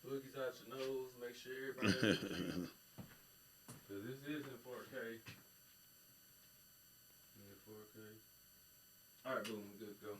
Boogies out your nose. Make sure everybody. Because this is in 4K. In 4K. All right, boom, we good to go.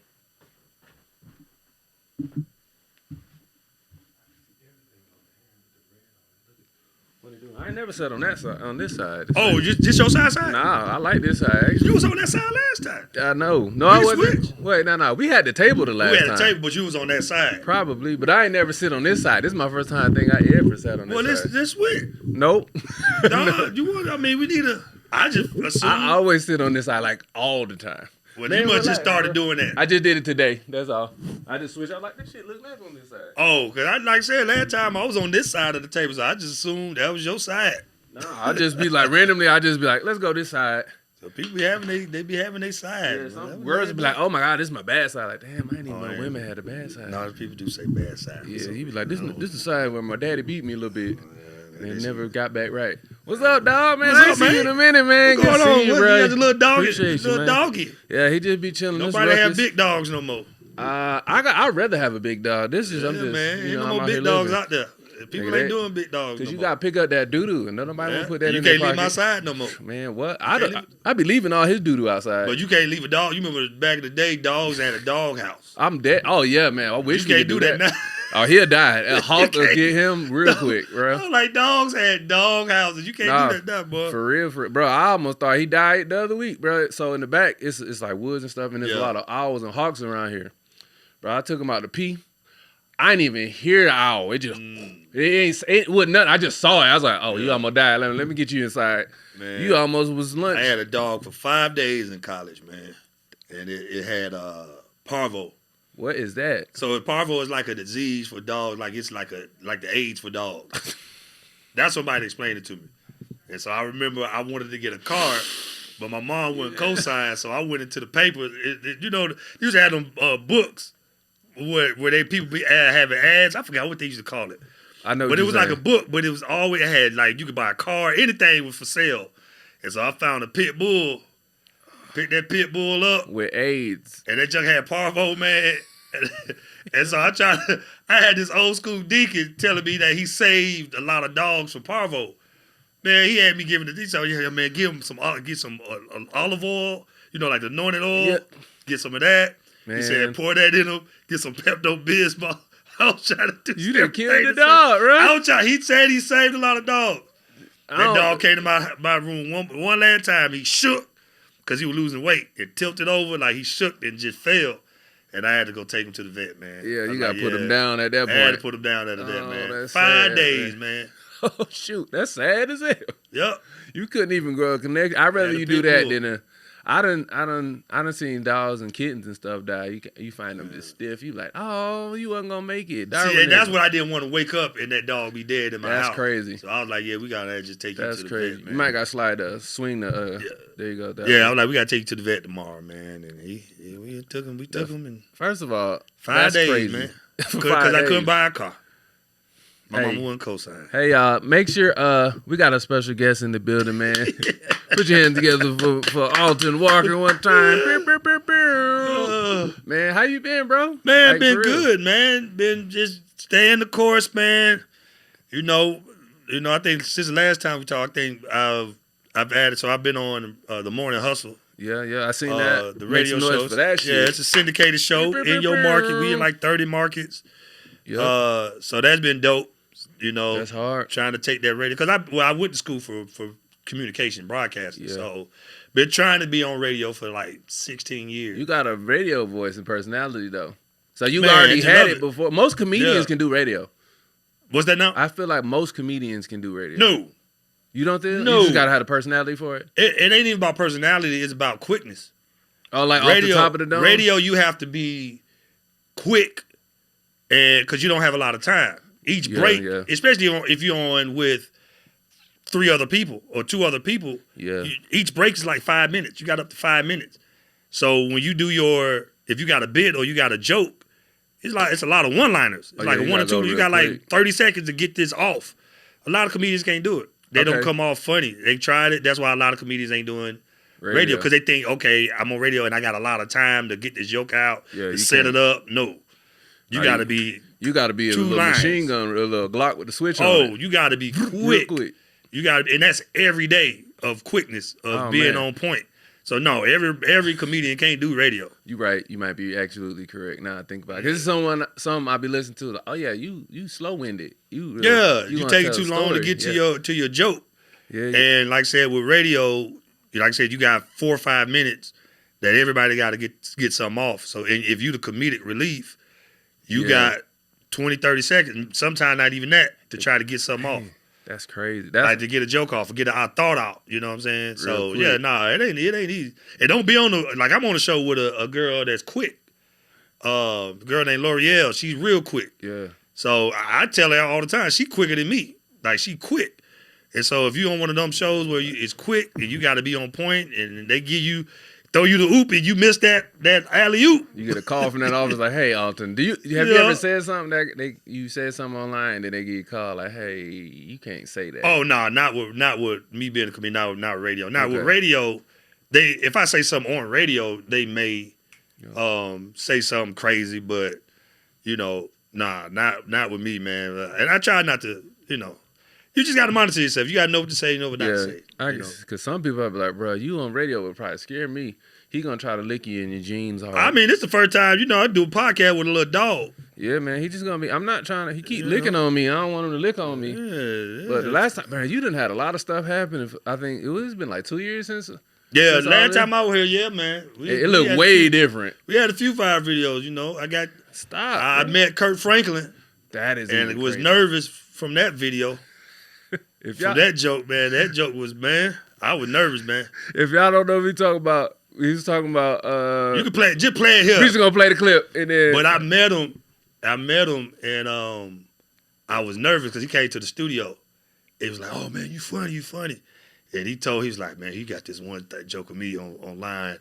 I ain't never sat on that side. On this side. Oh, just your side? Nah, I like this side. Actually. You was on that side last time. I know. No, I wasn't. Switch? Wait, no. We had the table the last time. We had the table, but you was on that side. Probably, but I ain't never sit on this side. This is my first time I think I ever sat on this side. Well, this switch. Nope. No, I mean, we need a. I just assume. I always sit on this side like all the time. Well, you must just started doing that. I just did it today. That's all. I just switched. I like this shit look nice on this side. Oh, because like I said, last time I was on this side of the table, so I just assumed that was your side. No, I just be like randomly. I just be like, let's go this side. So people be having their side. Yeah, some girls be like, oh my god, this is my bad side. Like, damn, I didn't even know women had a bad side. No, people do say bad side. Yeah, he be like, this is the side where my daddy beat me a little bit. And never got back right. What's up, dog, man? I see you in a minute, man. What's going on? You got your little doggy. Appreciate you, man. Doggy. Yeah, he just be chilling. Nobody have big dogs no more. I'd rather have a big dog. This is I'm just man. You know, ain't no more big dogs out there. People ain't doing big dogs. Because you got to pick up that doo-doo, and nobody want to put that in their their pocket. You can't leave my side no more. Man, what? I be leaving all his doo-doo outside. But you can't leave a dog. You remember back in the day, dogs had a dog house. I'm dead. Oh, yeah, man. I wish you can't do that now. Oh, he'll die. A hawk will get him real quick, bro. I'm like, dogs had dog houses. You can't do that now, bro. For real. Bro, I almost thought he died the other week, bro. So in the back, it's like woods and stuff, and there's a lot of owls and hawks around here. Bro, I took him out to pee. I didn't even hear the owl. It just, it wasn't nothing. I just saw it. I was like, oh, you almost died. Let me get you inside. Man, you almost was lunch. I had a dog for 5 days in college, man. And it had parvo. What is that? So parvo is like a disease for dogs. Like it's like the AIDS for dogs. That's somebody explained it to me. And so I remember I wanted to get a card, but my mom wouldn't co-sign. So I went into the paper. You know, they used to have them books where they people be having ads. I forgot what they used to call it. I know, but it was like a book. But it was always had like you could buy a car, anything was for sale. And so I found a pit bull. Picked that pit bull up with AIDS, and that junk had parvo, man. And so I had this old school deacon telling me that he saved a lot of dogs from parvo. Man, he had me giving it. He said, "Yeah, man, get some olive oil, you know, like the anointed oil. Yep. Get some of that." Man. He said, "Pour that in them. Get some Pepto-Bismol." I was trying to do. You done killed the dog, right? He said he saved a lot of dogs. That dog came to my room one last time. He shook because he was losing weight. It tilted over like he shook and just fell. And I had to go take him to the vet, man. Yeah, you got to put him down at that point. I had to put him down at that, man. 5 days, man. Oh, shoot. That's sad as hell. Yep. You couldn't even grow a connection. I'd rather you do that than I done seen dogs and kittens and stuff die. You find them just stiff. You like, oh, you wasn't going to make it. See, and that's what I didn't want to wake up and that dog be dead in my house. That's crazy. So I was like, yeah, we got to just take you to the vet, man. You might got to slide swing the, there you go. Yeah, I was like, we got to take you to the vet tomorrow, man. And we took him. And first of all, 5 days, crazy. Man. Because I couldn't buy a car. My mama wouldn't co-sign. Hey, y'all, make sure we got a special guest in the building, man. Put your hands together for Alton Walker one time. Man, how you been, bro? Man, like, been good, man. Been just staying the course, man. You know, I think since the last time we talked, I think I've added. So I've been on the Morning Hustle. Yeah, I seen that. The radio shows. For that shit. Yeah, it's a syndicated show in your market. We in like 30 markets. Yeah. So that's been dope. You know, that's hard. Trying to take that radio because I went to school for communication broadcasting. Yeah. So been trying to be on radio for like 16 years. You got a radio voice and personality though. So you already had it before. Most comedians can do radio. What's that now? I feel like most comedians can do radio. No. You don't think? No. You just gotta have a personality for it? It ain't even about personality, it's about quickness. Oh, like radio, off the top of the dome? Radio, you have to be quick and because you don't have a lot of time. Each break, especially if you're on with 3 other people or 2 other people, each break is like 5 minutes. You got up to 5 minutes. So when you do if you got a bit or you got a joke, it's a lot of one-liners. It's like a 1 or 2. You got like 30 seconds to get this off. A lot of comedians can't do it. They don't come off funny. They tried it. That's why a lot of comedians ain't doing radio because they think, okay, I'm on radio and I got a lot of time to get this joke out, to set it up. No. You got to be You got to be a little machine gun, a little Glock with the switch on it. You got to be quick. You got to, and that's every day of quickness, of being on point. So no, every comedian can't do radio. You right. You might be absolutely correct. Now I think about it. This is something I be listening to. Like, oh yeah, you slow winded. You take too long to get to your joke. Yeah. And like I said, with radio, like I said, you got 4 or 5 minutes that everybody got to get something off. So if you the comedic relief, you got 20, 30 seconds, sometimes not even that, to try to get something off. That's crazy. Like to get a joke off or get a thought out. You know what I'm saying? So it ain't easy. And don't be on I'm on a show with a girl that's quick. A girl named L'Oreal. She's real quick. Yeah. So I tell her all the time, she quicker than me. Like she quick. And so if you on one of them shows where it's quick and you got to be on point and they throw you the oop and you miss that alley oop. You get a call from that office like, hey, Alton, have you ever said something that you said something online and then they get a call like, hey, you can't say that? Oh no, not with me being a comedian, not with radio. Not with radio. If I say something on radio, they may say something crazy, but not with me, man. And I try not to, You just got to monitor yourself. You got to know what to say, you know what not to say. Because some people be like, bro, you on radio would probably scare me. He going to try to lick you in your jeans. I mean, this is the first time, I do a podcast with a little dog. Yeah, man. He just going to be, I'm not trying to, he keep licking on me. I don't want him to lick on me. Yeah. But the last time, man, you done had a lot of stuff happen. I think it's been like 2 years since. Yeah, last time I was here, yeah, man. It looked way different. We had a few fire videos, I got. Stop. I met Kurt Franklin. That is and was nervous from that video. From that joke, man. That joke was, man, I was nervous, man. If y'all don't know what he was talking about you can play it here. We're just gonna play the clip and then. But I met him and I was nervous because he came to the studio. It was like, oh man, you funny. And he was like, man, he got this one joke of me online.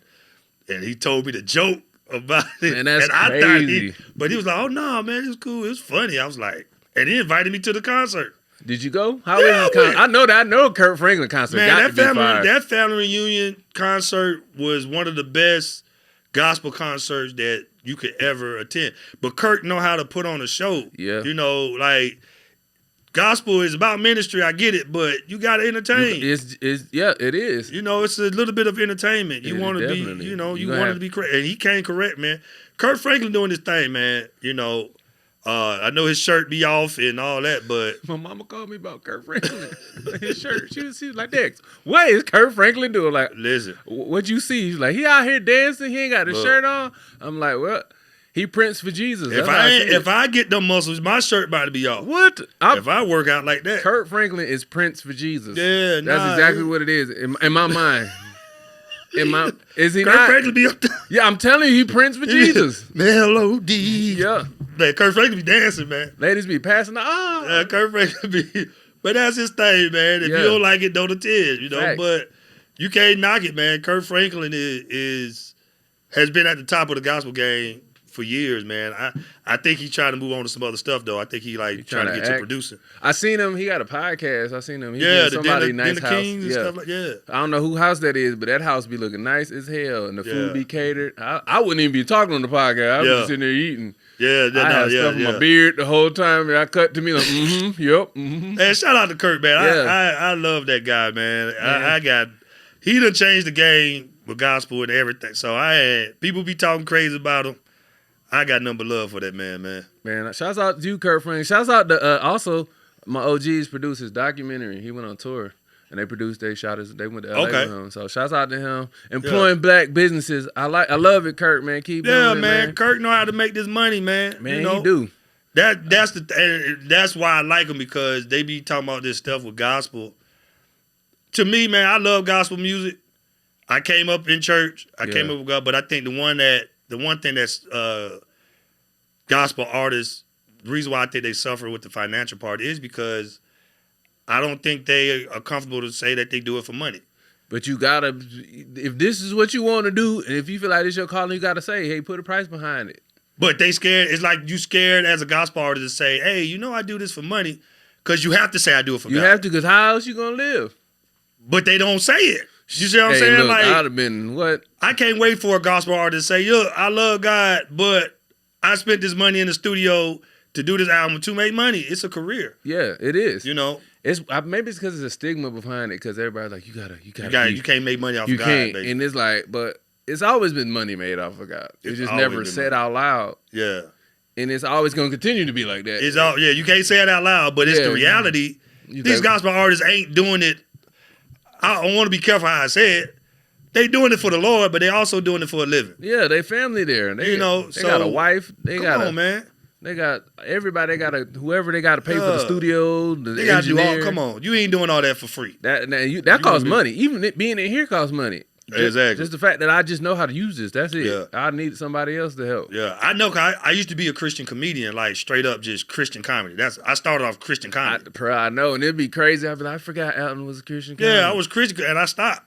And he told me the joke about it. Man, that's crazy. But he was like, oh no, man, it's cool, it's funny. I was like, and he invited me to the concert. Did you go? How was the concert? I know Kurt Franklin concert. Man, that family reunion concert was one of the best gospel concerts that you could ever attend. But Kurt know how to put on a show. Yeah. Gospel is about ministry, I get it, but you got to entertain. It is. It's a little bit of entertainment. You want to be, you want to be correct. And he came correct, man. Kurt Franklin doing his thing, man. I know his shirt be off and all that, but my mama called me about Kurt Franklin. His shirt, she was like, "Dex, what is Kurt Franklin doing?" Like, listen, what you see? He's like, he out here dancing. He ain't got his shirt on. I'm like, well, he prints for Jesus. If I get them muscles, my shirt about to be off. What? If I work out like that, Kurt Franklin is Prince for Jesus. Yeah, that's exactly what it is in my mind. Is he Kurt not? Franklin be up there. Yeah, I'm telling you, he prints for Jesus. Melody. Yeah. Man, Kurt Franklin be dancing, man. Ladies be passing the Kurt Franklin be, but that's his thing, man. If you don't like it, don't attend, Fact. But you can't knock it, man. Kurt Franklin has been at the top of the gospel game for years, man. I think he's trying to move on to some other stuff, though. I think he trying to get to producing. I seen him. He got a podcast. I seen him. He did somebody nice house. Kings and stuff like I don't know who house that is, but that house be looking nice as hell, and the food be catered. I wouldn't even be talking on the podcast. I was just sitting there eating. I had stuff in my beard the whole time. And I cut to me like, And shout out to Kurt, man. I love that guy, man. He done changed the game with gospel and everything. So people be talking crazy about him. I got nothing but love for that man. Man, shouts out to you, Kurt Franklin. Shouts out to also my OGs produced his documentary. He went on tour and they went to LA with him. So shouts out to him. Employing black businesses. I love it, Kurt, man. Keep doing it, man. Kurt know how to make this money, man. Man, he do. That's why I like him, because they be talking about this stuff with gospel. To me, man, I love gospel music. I came up in church. I came up with God, but I think the one thing that's gospel artists, the reason why I think they suffer with the financial part is because I don't think they are comfortable to say that they do it for money. But you gotta, if this is what you want to do, and if you feel like this is your calling, you gotta say, hey, put a price behind it. But they scared. It's like you scared as a gospel artist to say, hey, I do this for money, because you have to say I do it for God. You have to, because how else you gonna live? But they don't say it. You see what I'm saying? Look, I'd have been what? I can't wait for a gospel artist to say, look, I love God, but I spent this money in the studio to do this album to make money. It's a career. Yeah, it is. You know, it's maybe it's because there's a stigma behind it. Because everybody's like, you can't make money off of God. Basically. And it's like, but it's always been money made off of God. It's just never said out loud. Yeah, and it's always going to continue to be like that. It's all you can't say it out loud, but it's the reality. These gospel artists ain't doing it. I want to be careful how I say it. They doing it for the Lord, but they also doing it for a living. Yeah, they family there. And they got a wife. They man. They got everybody. They got whoever they got to pay for the studio. They got to do all. Come on, you ain't doing all that for free. That costs money. Even being in here costs money. Exactly. Just the fact that I just know how to use this. That's it. Yeah. I need somebody else to help. Yeah, I know. I used to be a Christian comedian, like straight up just Christian comedy. I started off Christian comedy. I know, and it'd be crazy. I'd be like, I forgot Alton was a Christian comedian. Yeah, I was Christian, and I stopped.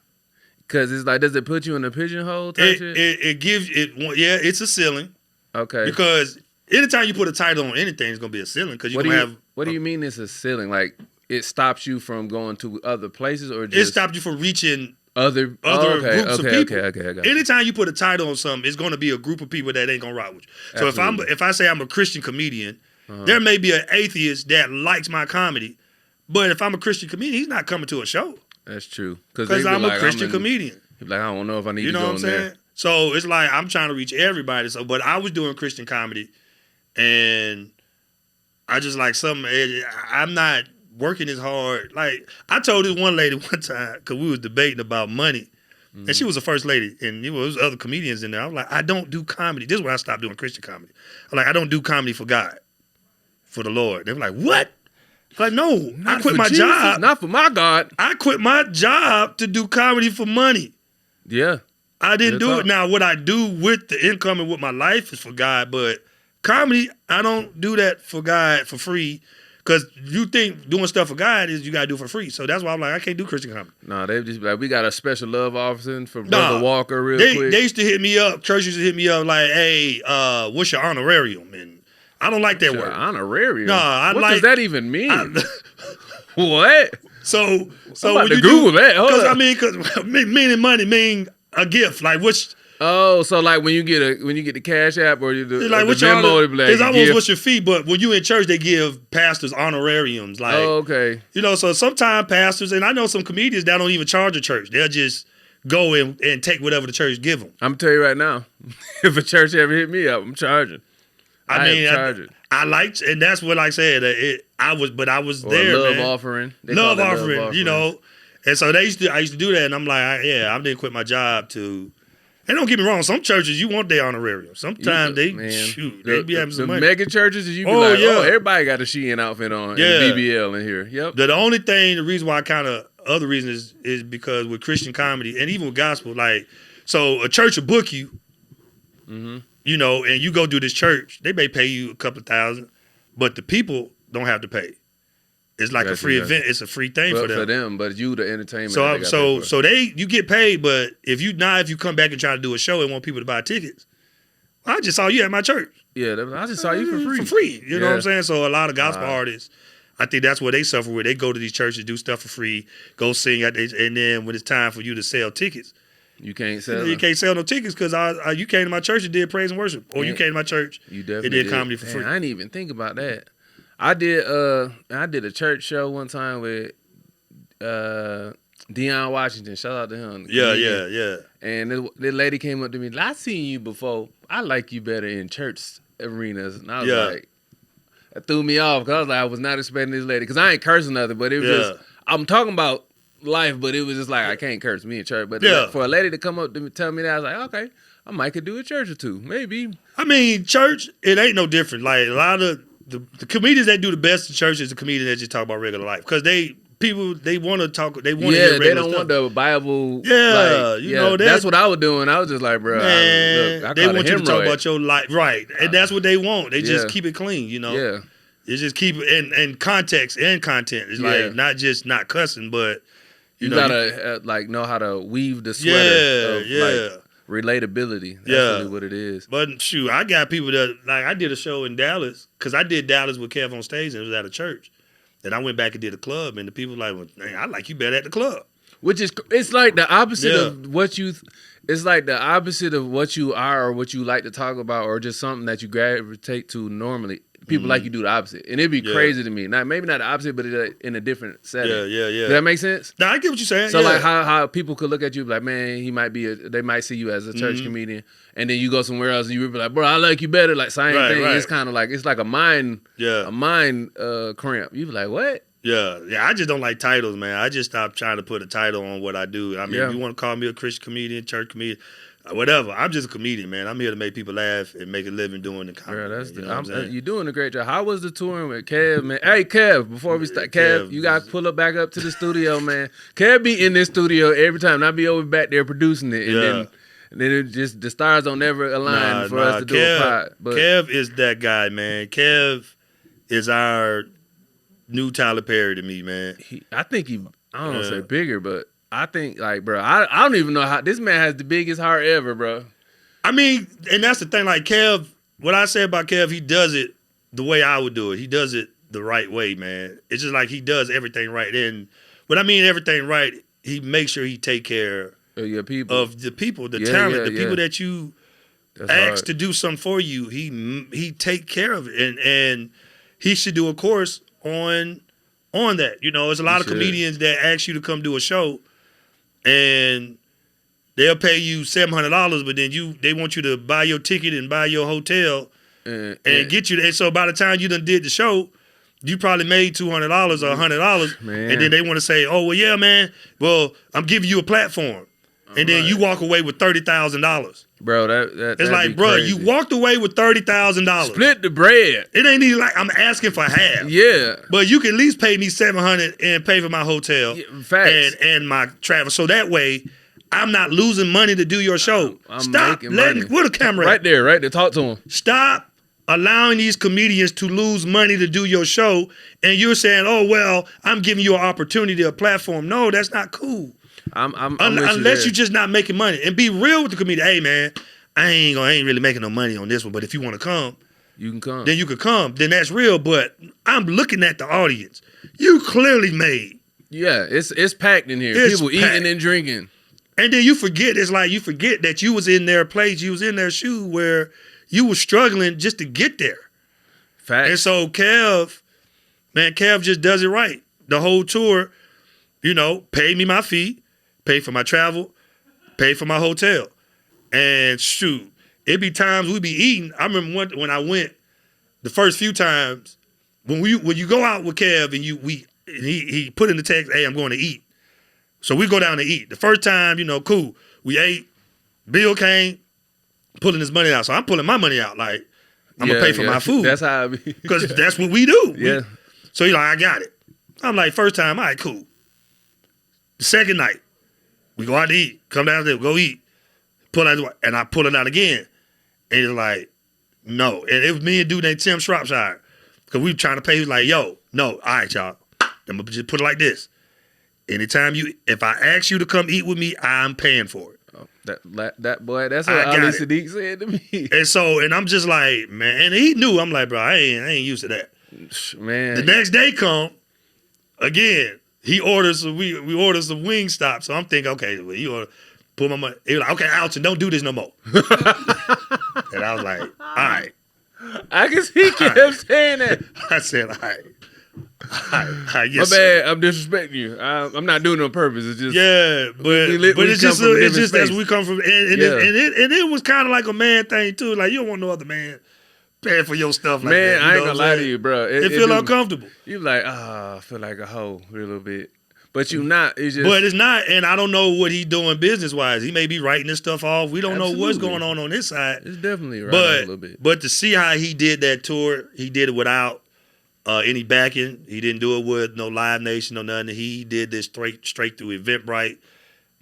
Because it's like, does it put you in a pigeonhole type shit? It gives it. Yeah, it's a ceiling. Okay. Because anytime you put a title on anything, it's gonna be a ceiling. Because you have. What do you mean it's a ceiling? Like it stops you from going to other places, or just it stops you from reaching other groups of people. Okay, I got Anytime you put a title on something, it's going to be a group of people that ain't gonna rock with you. So if I say I'm a Christian comedian, there may be an atheist that likes my comedy, but if I'm a Christian comedian, he's not coming to a show. That's true. Because I'm a Christian comedian. He's like, I don't know if I need to go in there. You know what I'm saying? So it's like I'm trying to reach everybody. So, but I was doing Christian comedy, and I just like I'm not working as hard. Like I told this one lady one time because we was debating about money, and she was the first lady, and there was other comedians in there. I was like, I don't do comedy. This is when I stopped doing Christian comedy. I'm like, I don't do comedy for God, for the Lord. They were like, what? Like, no, I quit my job. Not for my God. I quit my job to do comedy for money. Yeah. I didn't do it. Now, what I do with the income and with my life is for God, but comedy, I don't do that for God for free. Because you think doing stuff for God is you got to do it for free. So that's why I'm like, I can't do Christian comedy. No, they just like, we got a special love offering for Brother Walker quick. They used to hit me up. Church used to hit me up like, hey, what's your honorarium? And I don't like that word. Honorarium? No, what does that even mean? What? So I'm about to Google that. Because meaning money mean a gift. Like which. Oh, so like when you get the Cash App or the like the Venmo, it's almost what's your fee, but when you in church, they give pastors honorariums. Like, okay. You know, so sometimes pastors, and I know some comedians that don't even charge a church. They'll just go and take whatever the church give them. I'm tell you right now, if a church ever hit me up, I'm charging. I liked, and that's what I said. I was there. Love offering. Love offering, you know. And so I used to do that, and I'm like, I didn't quit my job to. And don't get me wrong, some churches you want their honorarium. Sometimes they be having some money. The mega churches, you be everybody got a Shein outfit on, and BBL in here. Yep. The reason why other reason is because with Christian comedy and even with gospel, like, so a church will book you, you know, and you go do this church, they may pay you a couple $1,000, but the people don't have to pay. It's like a free event. It's a free thing for them. But you the entertainment. So you get paid, but if you come back and try to do a show and want people to buy tickets, I just saw you at my church. Yeah, I just saw you for free. For free. You know what I'm saying? So a lot of gospel artists, I think that's what they suffer with. They go to these churches, do stuff for free, go sing, and then when it's time for you to sell tickets, you can't sell. You can't sell no tickets because you came to my church and did praise and worship, or you came to my church and did comedy for free. I didn't even think about that. I did a church show one time with Deion Washington. Shout out to him. Yeah. And this lady came up to me. I seen you before. I like you better in church arenas. And I was like, that threw me off because I was not expecting this lady. Because I ain't cursing nothing, but it was just, I'm talking about life, but it was just like, I can't curse me in church. But for a lady to come up to me, tell me that, I was like, okay, I might could do a church or two. Maybe. I mean, church, it ain't no different. Like a lot of the comedians that do the best in church is the comedian that just talk about regular life because they want to talk. They want to hear regular they don't stuff. Want the Bible. You know that's what I was doing. I was just like, bro, they want you to talk about your life, right? And that's what they want. They just keep it clean, you know. Yeah, they just keep it in context and content. It's like not just not cussing, but you gotta like know how to weave the sweater. Like, relatability. That's really what it is. But shoot, I got people that, like, I did a show in Dallas, because I did Dallas with KevOnStage, and it was at a church. And I went back and did a club, and the people were like, well, man, I like you better at the club. Which is, it's like the opposite of what you, it's like the opposite of what you are or what you like to talk about or just something that you gravitate to normally. people like you do the opposite. And it'd be crazy to me. Maybe not the opposite, but in a different setting. Yeah. Does that make sense? Nah, I get what you're saying. So like how people could look at you like, man, they might see you as a church comedian, and then you go somewhere else and you be like, bro, I like you better. Like same thing. Right. It's kind of like a mind cramp. You be like, what? Yeah. I just don't like titles, man. I just stopped trying to put a title on what I do. I mean, if you want to call me a Christian comedian, church comedian, whatever. I'm just a comedian, man. I'm here to make people laugh and make a living doing the comedy. Yeah, you're doing a great job. How was the touring with Kev, man? Hey, Kev, before we start, Kev, you got to pull up back up to the studio, man. Kev be in this studio every time. And I be over back there producing it. And then it just, the stars don't ever align for us to do a pod. But Kev is that guy, man. Kev is our new Tyler Perry to me, man. I think I don't want to say bigger, but I think, like, bro, I don't even know how this man has the biggest heart ever, bro. I mean, and that's the thing, like, Kev, what I say about Kev, he does it the way I would do it. He does it the right way, man. It's just like he does everything right. And when I mean everything right, he makes sure he take care of people, the talent, the people that you ask to do something for you. He take care of it. And he should do a course on that. You know, there's a lot of comedians that ask you to come do a show, and they'll pay you $700, but then they want you to buy your ticket and buy your hotel and get you. And so by the time you done did the show, you probably made $200 or $100, and then they want to say, "Oh well, yeah, man. Well, I'm giving you a platform," and then you walk away with $30,000. Bro, it's like, bro, crazy. You walked away with $30,000. Split the bread. It ain't even like I'm asking for half. Yeah, but you can at least pay me $700 and pay for my hotel and my travel. So that way, I'm not losing money to do your show. Stop letting where the camera right there. Talk to him. Stop allowing these comedians to lose money to do your show, and you're saying, "Oh well, I'm giving you an opportunity, a platform." No, that's not cool. Unless you're just not making money, and be real with the comedian. Hey man, I ain't really making no money on this one, but if you want to come, you can come. Then you could come. Then that's real. But I'm looking at the audience. You clearly made. Yeah, it's packed in here. People eating and drinking. And then you forget. It's like you forget that you was in their place. You was in their shoe where you were struggling just to get there. Facts. And so Kev just does it right. The whole tour, paid me my fee. Pay for my travel, pay for my hotel. And shoot, it be times we be eating. I remember when I went the first few times, when you go out with Kev and he put in the text, "Hey, I'm going to eat." So we go down to eat. The first time, cool. We ate. Bill came, pulling his money out. So I'm pulling my money out. Like, I'm going to pay for my food. That's how it be. Because that's what we do. Yeah. So he's like, "I got it." I'm like, first time, all right, cool. The second night, we go out to eat. Come down there, go eat. Pull out, and I pull it out again. And it's like, no. And it was me and dude named Tim Shropshire. Because we were trying to pay. He was like, "Yo, no, all right, y'all. I'm going to just put it like this. Anytime if I ask you to come eat with me, I'm paying for it." Oh, that boy, that's what Ali Sadiq said to me. And I'm just like, man. And he knew. I'm like, bro, I ain't used to that. Man. The next day come, again. He orders, we order some Wingstop. So I'm thinking, okay, well, you order, put my money. He was like, "Okay, Alton, don't do this no more." And I was like, all right. I can see Kev saying that. I said, all right. Yes, my bad, I'm disrespecting you. I'm not doing it on purpose. It's just but it's just as we come from, and it was kind of like a man thing too. Like, you don't want no other man paying for your stuff like that. Man, I ain't gonna lie to you, bro. It feel uncomfortable. You like, I feel like a hoe a little bit. But you not. It's just. But it's not, and I don't know what he's doing business wise. He may be writing this stuff off. We don't know what's going on his side. It's definitely right a little bit. But to see how he did that tour, he did it without any backing. He didn't do it with no Live Nation or nothing. He did this straight through Eventbrite,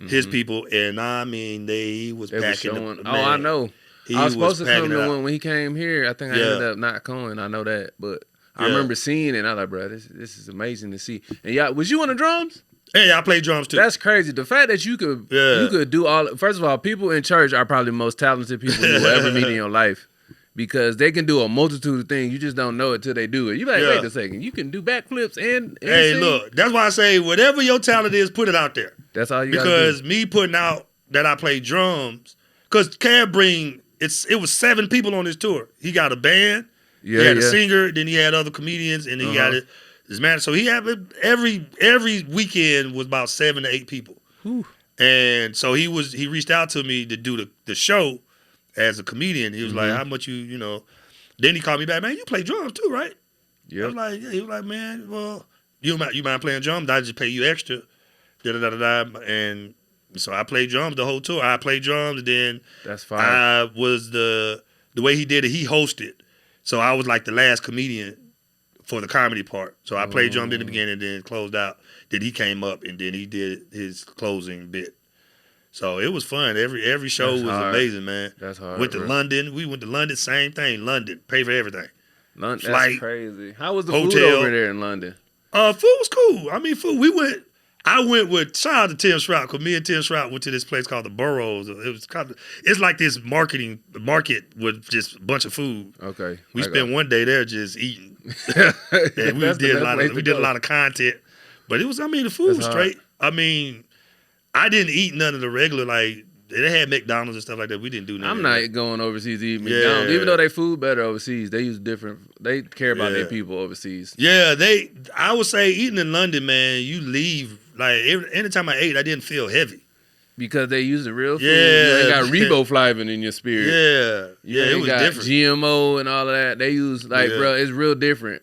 his people, and I mean he was backing. I know. I was supposed to come to one when he came here. I think I ended up not coming. I know that, but I remember seeing it. And I was like, bro, this is amazing to see. And was you on the drums? Yeah, I play drums too. That's crazy. The fact that you could do all. First of all, people in church are probably the most talented people you will ever meet in your life, because they can do a multitude of things. You just don't know it till they do it. You like, wait a second, you can do backflips and hey, sing? Look, that's why I say whatever your talent is, put it out there. That's all you. Because me putting out that I play drums, because Kev it was 7 people on this tour. He got a band. Yeah, he had a singer, then he had other comedians, and then he got his man. So he had every weekend was about 7 to 8 people. Whew. And so he reached out to me to do the show as a comedian. He was like, how much you know. Then he called me back, man, you play drums too, right? Yeah. I was like, yeah. He was like, man, well, you mind playing drums? I just pay you extra. Da-da-da-da-da. And so I played drums the whole tour. I played drums, and then that's fine. I was the way he did it, he hosted. So I was like the last comedian for the comedy part. So I played drums in the beginning and then closed out. Then he came up and then he did his closing bit. So it was fun. Every show was amazing, man. That's hard. Went to London. We went to London, same thing. London. Pay for everything. London, flight, that's crazy. How was the hotel. food over there in London? Food was cool. I mean, food. I went with, shout out to Tim Shrout, because me and Tim Shrout went to this place called the Burrows. It's like this market with just a bunch of food. Okay. We spent one day there just eating. And we did a lot of content. But it was, I mean, the food was straight. I mean, I didn't eat none of the regular, like, they had McDonald's and stuff like that. We didn't do none I'm of not that. going overseas to eat McDonald's. Even though they food better overseas, they use different, they care about their people overseas. Yeah, I would say eating in London, man, you leave, like, anytime I ate, I didn't feel heavy. Because they using real food. Yeah. You ain't got riboflavin in your spirit. Yeah, it was different. GMO and all of that. They use, like, bro, it's real different.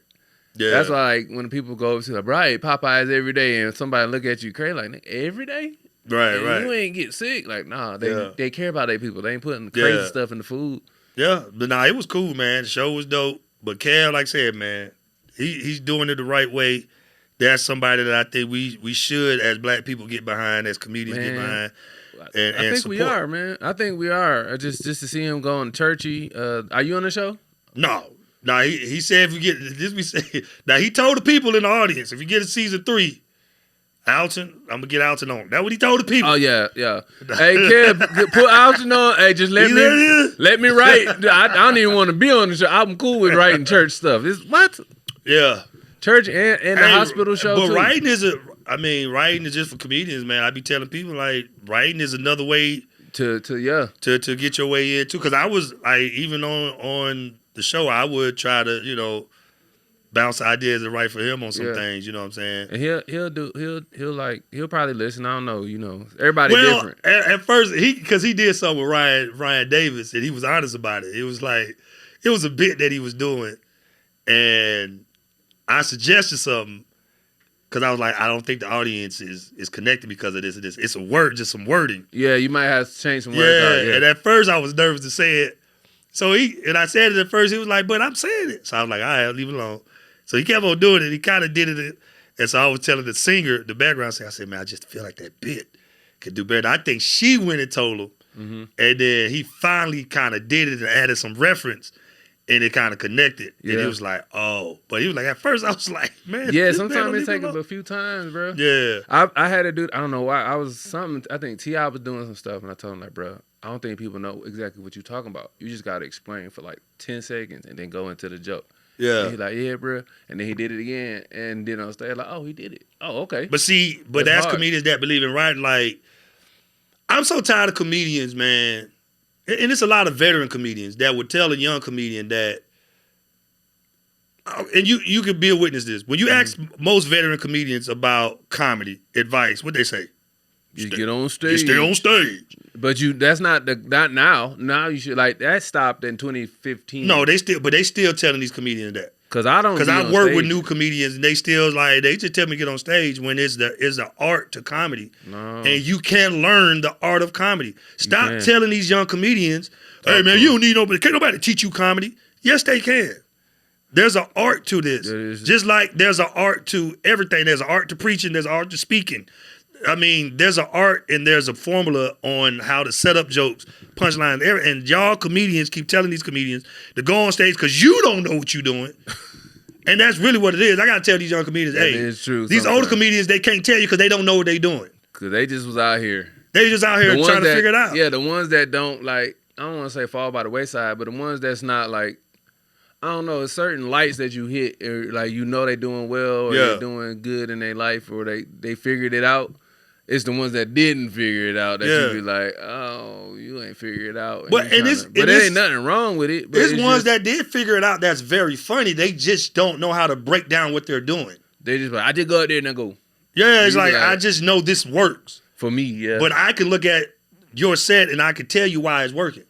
Yeah. That's why, like, when people go overseas, like, bro, I eat Popeyes every day, and somebody look at you crazy, like, every day? Right. You ain't get sick. Like, nah, they care about their people. They ain't putting crazy stuff in the food. Yeah, but nah, it was cool, man. The show was dope. But Kev, like I said, man, he's doing it the right way. That's somebody that I think we should, as black people, get behind, as comedians, get behind. And I think support. we are, man. I think we are. Just to see him going churchy. Are you on the show? No. Nah, he said if we get this, we say. Now he told the people in the audience, if you get a season 3, Alton, I'm gonna get Alton on. That's what he told the people. Oh yeah. Hey Kev, put Alton on. Hey, just let me write. I don't even want to be on the show. I'm cool with writing church stuff. It's what? Yeah. Church and the hospital show. But too. writing is just for comedians, man. I be telling people, like, writing is another way to get your way in too. Because I was, like, even on the show, I would try to, you know, bounce ideas and write for him on some things. You know what I'm saying? And he'll probably listen. I don't know. You know, everybody different. At first, because he did something with Ryan Davis, and he was honest about it. It was like, it was a bit that he was doing, and I suggested something because I was like, I don't think the audience is connected because of this and this. It's a word, just some wording. Yeah, you might have to change some words. Yeah, and at first I was nervous to say it. So I said it at first. He was like, but I'm saying it. So I was like, all right, leave it alone. So he kept on doing it. He kind of did it. And so I was telling the singer, the background singer, I said, man, I just feel like that bit could do better. I think she went and told him. Mm-hmm. And then he finally kind of did it and added some reference. And it kind of connected. And he was like, oh. But he was like, at first I was like, man. Yeah, sometimes it takes a few times, bro. Yeah. I had to do, I don't know why. I think T.I. was doing some stuff. And I told him, like, bro, I don't think people know exactly what you're talking about. You just got to explain for like 10 seconds and then go into the joke. Yeah. And he's like, yeah, bro. And then he did it again. And then on stage, like, oh, he did it. Oh, okay. But see, that's comedians that believe in writing. Like, I'm so tired of comedians, man. And it's a lot of veteran comedians that would tell a young comedian that, and you could be a witness to this. When you ask most veteran comedians about comedy advice, what they say? You get on stage. You stay on stage. But that's not now. Now you should, like, that stopped in 2015. No, they still telling these comedians that. Because I work with new comedians and they still, like, they just tell me to get on stage when it's the art to comedy. No. And you can learn the art of comedy. Stop telling these young comedians, hey man, you don't need nobody, can't nobody teach you comedy. Yes, they can. There's an art to this. Just like there's an art to everything. There's an art to preaching, there's an art to speaking. I mean, there's an art and there's a formula on how to set up jokes, punchlines, and y'all comedians keep telling these comedians to go on stage because you don't know what you're doing. And that's really what it is. I got to tell these young comedians, hey, it's true, these older comedians, they can't tell you because they don't know what they're doing. Because they just was out here. They just out here trying to figure it out. Yeah, the ones that don't, like, I don't want to say fall by the wayside, but the ones that's not, like, I don't know, it's certain lights that you hit, or, like, you know they doing well or they doing good in their life or they figured it out. it's the ones that didn't figure it out that you be like, oh, you ain't figure it out. But there ain't nothing wrong with it. But there's ones that did figure it out that's very funny. They just don't know how to break down what they're doing. They just like, I just go out there and I go. Yeah, it's like, I just know this works. For me, yeah. But I can look at your set and I can tell you why it's working.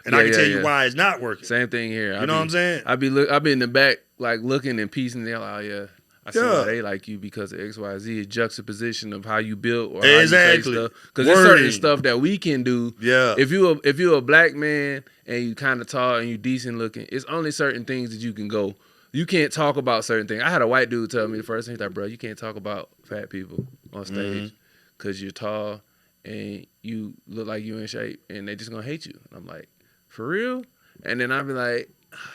And I can tell you why it's not working. Same thing here. You know what I'm saying? I be in the back, like looking and piecing. They're like, oh yeah, I see why they like you because of X, Y, Z. It's juxtaposition of how you built or how you say stuff. Because there's certain stuff that we can do. Yeah. If you're a black man and you kind of tall and you decent looking, it's only certain things that you can go. You can't talk about certain things. I had a white dude tell me the first thing, he's like, bro, you can't talk about fat people on stage because you're tall and you look like you in shape and they just gonna hate you. And I'm like, for real? And then I'd be like,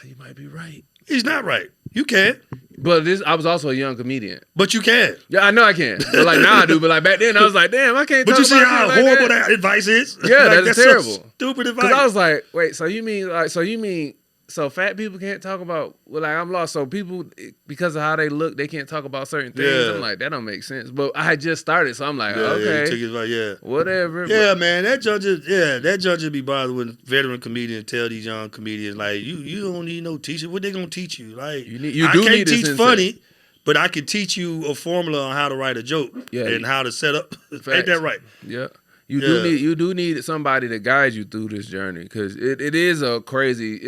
you might be right. He's not right. You can. But I was also a young comedian. But you can. Yeah, I know I can. But like now I do. But like back then I was like, damn, I can't talk about But you see how horrible that advice is? Yeah, like, that's terrible. Stupid advice. Because I was like, wait, so you mean so fat people can't talk about, well, like I'm lost. So people, because of how they look, they can't talk about certain things. Yeah. I'm like, that don't make sense. But I had just started, so I'm like, okay, whatever. Yeah, man, that judge be bothered when veteran comedians tell these young comedians like, you don't need no teacher. What they gonna teach you? Like, I can't teach funny, but I can teach you a formula on how to write a joke and how to set up. Ain't that right? Yeah. You do need somebody to guide you through this journey because it is a crazy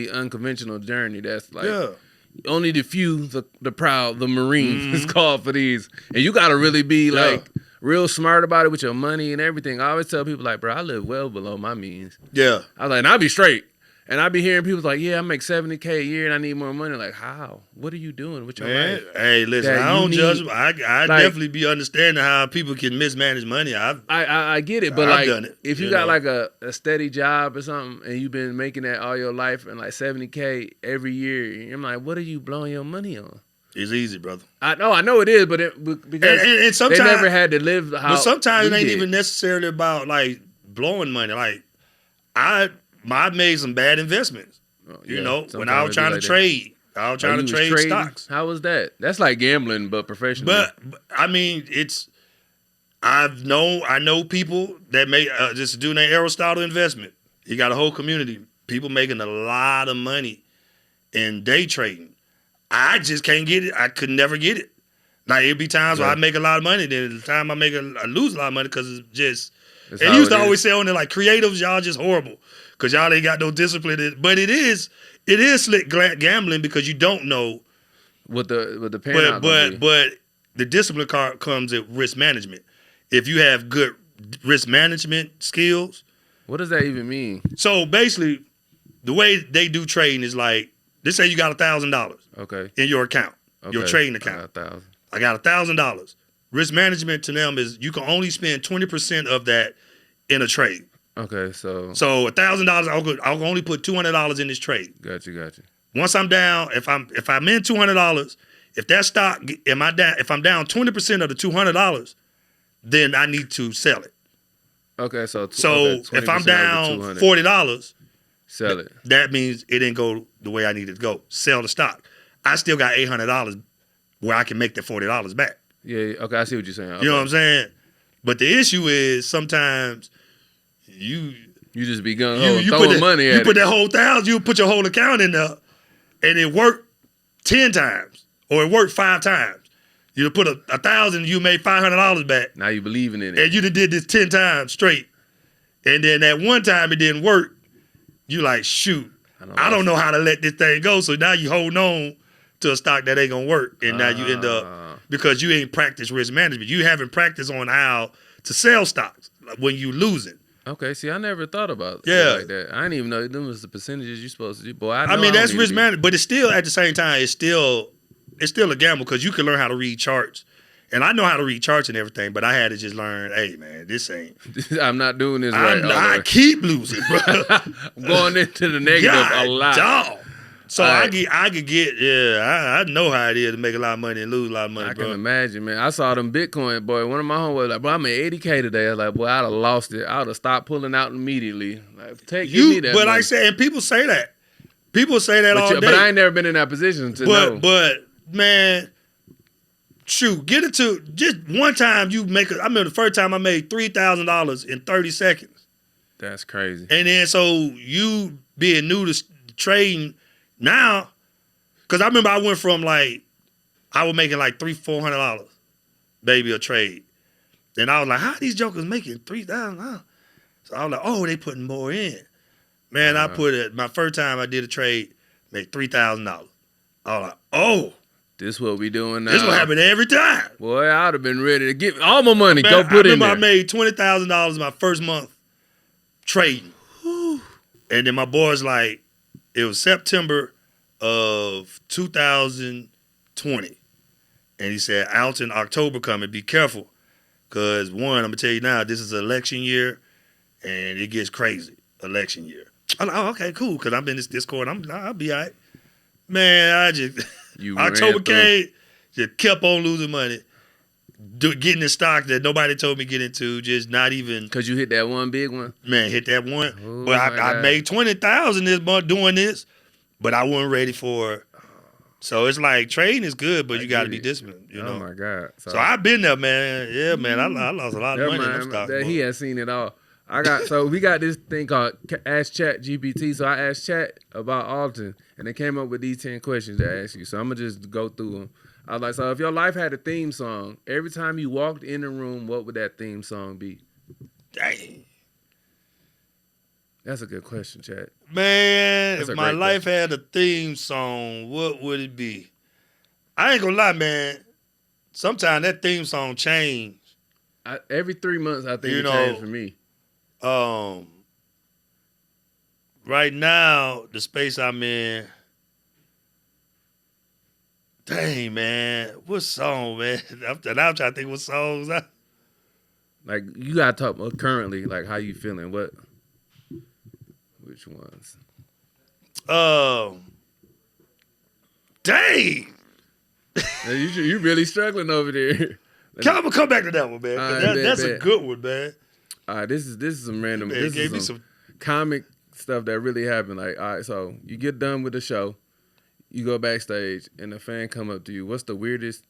unconventional journey that's like only the few, the proud, the Marine is called for these. And you got to really be like real smart about it with your money and everything. I always tell people like, bro, I live well below my means. Yeah. I was like, and I'll be straight. And I be hearing people like, yeah, I make $70K a year and I need more money. Like, how? What are you doing with your life? Hey, listen, I don't judge. I like, definitely be understanding how people can mismanage money. I get it, but like, if you got like a steady job or something and you've been making that all your life and like $70K every year, I'm like, what are you blowing your money on? It's easy, brother. I know it is, but because and sometimes, they never had to live how. But sometimes it ain't even necessarily about like blowing money. Like I made some bad investments. You know, when I was trying to trade. I was trying to trade stocks. How was that? That's like gambling, but professionally. But I mean, I know people that make just doing an Aristotle investment. You got a whole community. People making a lot of money in day trading. I just can't get it. I could never get it. Like, it'd be times where I make a lot of money, then the time I lose a lot of money because it's just. And he used to always say on there, like, creatives, y'all just horrible because y'all ain't got no discipline. But it is slick gambling because you don't know what the payout. But the discipline card comes at risk management. If you have good risk management skills. What does that even mean? So basically, the way they do trading is like, let's say you got $1,000 in your account, your trading account. I got $1,000. Risk management to them is you can only spend 20% of that in a trade. Okay, so $1,000, I'll only put $200 in this trade. Gotcha. Once I'm down, if I'm in $200, if that stock, if I'm down 20% of the $200, then I need to sell it. Okay, so if I'm down $40, sell it. That means it didn't go the way I needed to go. Sell the stock. I still got $800 where I can make that $40 back. Yeah, okay, I see what you're saying. Okay. You know what I'm saying? But the issue is sometimes you just be throwing money at it. You put that whole $1,000, you put your whole account in there, and it worked 10 times or it worked 5 times. You put $1,000, you made $500 back. Now you believing in it. And you did this 10 times straight. And then that one time it didn't work, you like, shoot, I don't know how to let this thing go. So now you hold on to a stock that ain't gonna work. And now you end up, because you ain't practiced risk management. You haven't practiced on how to sell stocks when you losing. Okay, see, I never thought about it like that. I didn't even know them was the percentages you supposed to do. Boy, I mean, that's risk management, but it's still, at the same time, it's still a gamble because you can learn how to read charts. And I know how to read charts and everything, but I had to just learn, hey, man, this ain't. I'm not doing this right. I keep losing, bro. I'm going into the negative a lot. Dog. So I could get, I know how it is to make a lot of money and lose a lot of money, bro. I can imagine, man. I saw them Bitcoin, boy. One of my homeboys was like, bro, I made $80K today. I was like, boy, I'd have lost it. I would have stopped pulling out immediately. Like, give me that money. Like I said, and people say that. People say that all day. But I ain't never been in that position to know. But, man, shoot, get it to just one time you make I remember the first time I made $3,000 in 30 seconds. That's crazy. And then so you being new to trading now, because I remember I went from like, I was making like $300-$400 maybe a trade. And I was like, how are these jokers making $3,000? So I was like, oh, they putting more in. Man, I put it, my first time I did a trade, made $3,000. I was like, oh. This what we doing now. This what happen every time. Boy, I'd have been ready to give all my money. Man, Go put in there. I made $20,000 my first month trading. And then my boy's like, it was September of 2020. And he said, Alton, October coming, be careful. Because one, I'm going to tell you now, this is an election year, and it gets crazy, election year. I'm like, oh, okay, cool, because I'm in this Discord. I'll be all right. Man, I just... October came, just kept on losing money, getting in stock that nobody told me to get into, just not even. Because you hit that one big one? Man, hit that one. Oh, but I made $20,000 this month doing this, but I wasn't ready for it. So it's like trading is good, but you got to be disciplined. You know? Oh, my God. So I've been there, man. Yeah, man, I lost a lot of money in them stocks. He has seen it all. We got this thing called Ask Chat GPT. So I asked Chat about Alton, and they came up with these 10 questions to ask you. So I'm gonna just go through them. I was like, so if your life had a theme song, every time you walked in the room, what would that theme song be? Dang. That's a good question, Chat. Man, if my life had a theme song, what would it be? I ain't gonna lie, man. Sometimes that theme song change. Every 3 months, I think it changed for me. Right now, the space I'm in, dang, man, what song, man? I'm trying to think what songs. Like, you got to talk about currently, like, how you feeling? Which ones? Dang. You really struggling over there. I'm going to come back to that one, man. That's a good one, man. All right, this is some random. This is some comic stuff that really happened. Like, all right, so you get done with the show, you go backstage, and a fan come up to you. What's the weirdest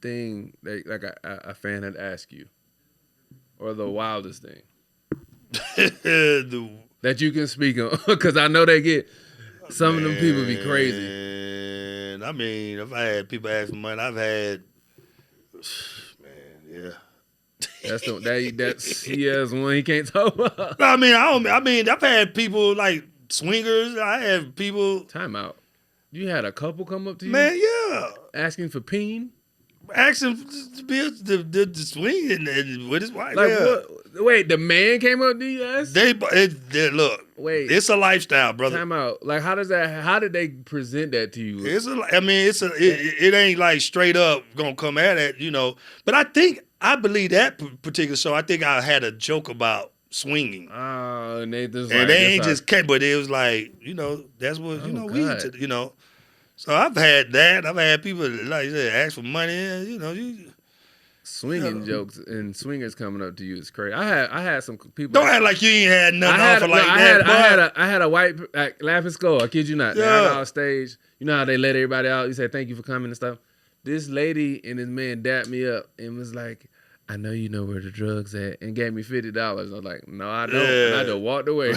thing that like a fan had asked you, or the wildest thing that you can speak on? Because I know they get some of them people be crazy. And I mean, if I had people ask for money, I've had, man, yeah. That's one he can't talk about. I mean, I've had people like swingers. I have people. Time out. You had a couple come up to you, man. Yeah, asking for peen. Asking to be the swing and with his wife. Like, yeah. Wait, the man came up to you? Look. Wait, it's a lifestyle, brother. Time out. Like, how did they present that to you? It ain't like straight up gonna come at it, you know. But I believe that particular show. I think I had a joke about swinging. Oh, and they ain't just came, but it was like, you know, that's what you know. So I've had that. I've had people like ask for money. You know, swinging jokes and swingers coming up to you is crazy. I had some people. Don't act like you ain't had nothing offer like that. I had a white laughing skull. I kid you not. Yeah. They had on stage. You know how they let everybody out. You say thank you for coming and stuff. This lady and this man dapped me up and was like, I know you know where the drugs at, and gave me $50. I was like, no, I don't. Yeah. And I just walked away.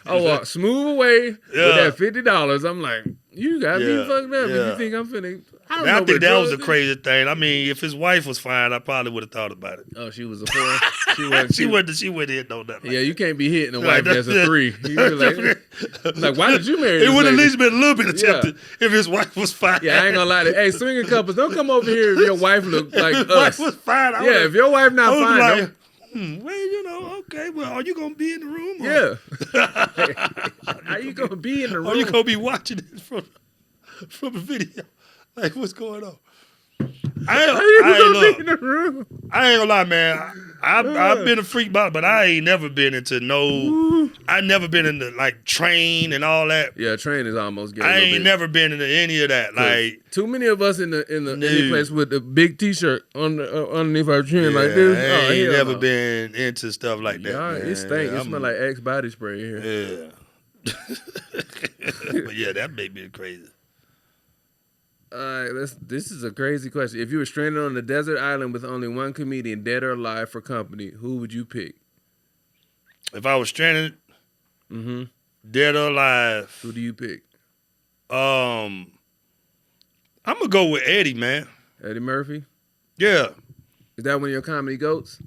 I walked smooth away with that $50. I'm like, you got me fucked up. Yeah. If you think I'm finna. I think that was the crazy thing. I mean, if his wife was fine, I probably would have thought about it. Oh, she was a 4. She wouldn't hit no nothing. Yeah, you can't be hitting a wife that's a 3. You like, why did you marry this It would lady? at least been a little bit attempted if his wife was fine. Yeah, I ain't gonna lie to you. Hey, swinging couples, don't come over here if your wife look like if us. Wife was fine. If your wife not fine, like, well, you know, okay. Well, are you gonna be in the room? Yeah. How you gonna be in the room? Are you gonna be watching it from a video? Like, what's going on? I ain't gonna lie, man. I've been a freak about it, but I ain't never been into I never been into like train and all that. Yeah, train is almost I ain't never been into any of that. Like, too many of us in the place with the big T-shirt underneath our chin like this. I ain't never been into stuff like that. Yeah, it stink. It smell like Axe body spray here. Yeah. But yeah, that made me crazy. This is a crazy question. If you were stranded on a desert island with only one comedian, dead or alive, for company, who would you pick? If I was stranded, dead or alive, who do you pick? I'm gonna go with Eddie, man. Eddie Murphy? Yeah. Is that one of your comedy goats?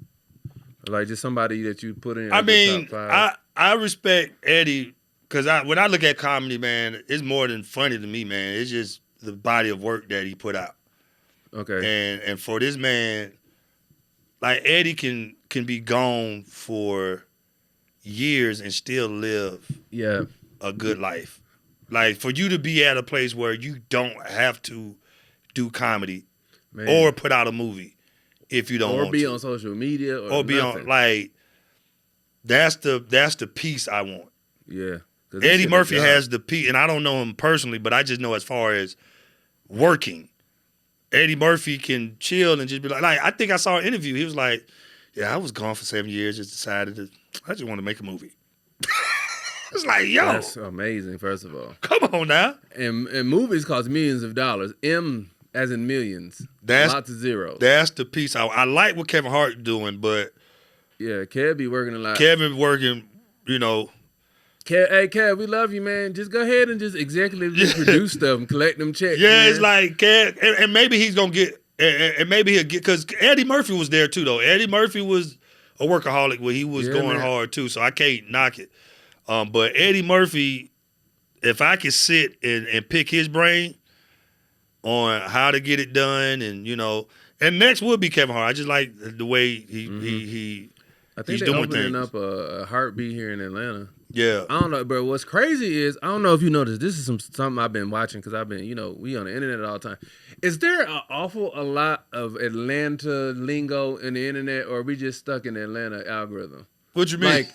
Or like just somebody that you put in? I mean, I respect Eddie because when I look at comedy, man, it's more than funny to me, man. It's just the body of work that he put out. Okay. And for this man, like Eddie can be gone for years and still live a good life. Like for you to be at a place where you don't have to do comedy or put out a movie if you don't want to. Or be on social media or be nothing. on like that's the piece I want. Yeah. Eddie Murphy has the piece, and I don't know him personally, but I just know as far as working, Eddie Murphy can chill and just be like I think I saw an interview. He was like, "Yeah, I was gone for 7 years. Just decided I just want to make a movie." It's like, yo, that's amazing. First of all, come on now. And movies cost millions of dollars. M as in millions. Lots of zeros. That's the piece. I like what Kevin Hart doing, but yeah, Kev be working a lot. Kevin working, you know. Kev, we love you, man. Just go ahead and just executively produce stuff and collect them checks. Yeah, man. it's like Kev, and maybe he's gonna get, and maybe he'll get, because Eddie Murphy was there too, though. Eddie Murphy was a workaholic where he was going hard too, so I can't knock it. But Eddie Murphy, if I could sit and pick his brain on how to get it done, and you know, and next would be Kevin Hart. I just like the way he I think he's they're doing opening things. up a Heartbeat here in Atlanta. Yeah, I don't know, bro. What's crazy is I don't know if you noticed. This is something I've been watching because I've been, we on the internet all the time. Is there a lot of Atlanta lingo in the internet, or are we just stuck in the Atlanta algorithm? What you mean? Like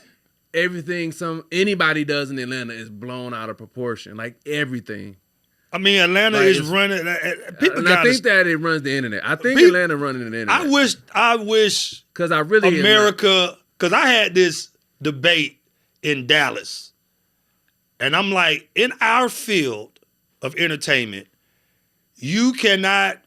everything anybody does in Atlanta is blown out of proportion. Like everything. I mean, Atlanta is running. People and I think that it runs the internet. I think Atlanta running the internet. I wish because I really America. Because I had this debate in Dallas, and I'm like, in our field of entertainment, you cannot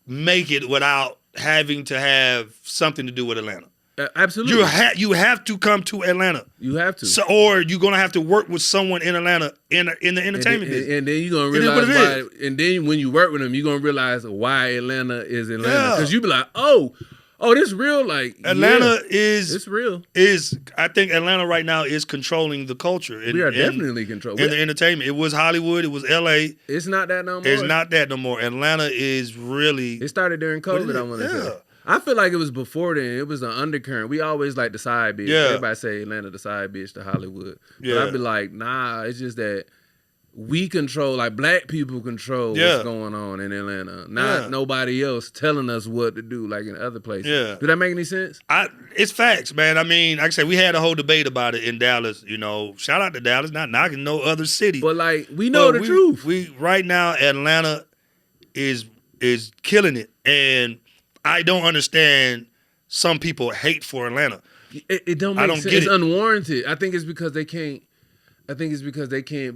make it without having to have something to do with Atlanta. Absolutely. You have to come to Atlanta. You have to. So, or you're going to have to work with someone in Atlanta in the entertainment business. And then you're going to realize why. And then when you work with them, you're going to realize why Atlanta is Atlanta. Because you be like, oh, this real. Like Atlanta is. It's real. I think Atlanta right now is controlling the culture. We are definitely controlling. In the entertainment. It was Hollywood. It was L.A. It's not that no more. It's not that no more. Atlanta is really. It started during COVID, I want to say. I feel like it was before then. It was an undercurrent. We always like the side bitch. Yeah. Everybody say Atlanta the side bitch to Hollywood. Yeah. But I'd be like, nah, it's just that we control, like black people control what's going on in Atlanta. Not nobody else telling us what to do like in other places. Yeah. Did that make any sense? It's facts, man. I mean, like I said, we had a whole debate about it in Dallas. Shout out to Dallas, not knocking no other city. But like, we know the truth. We right now, Atlanta is killing it. And I don't understand some people hate for Atlanta. It don't make sense. It's unwarranted. I think it's because they can't.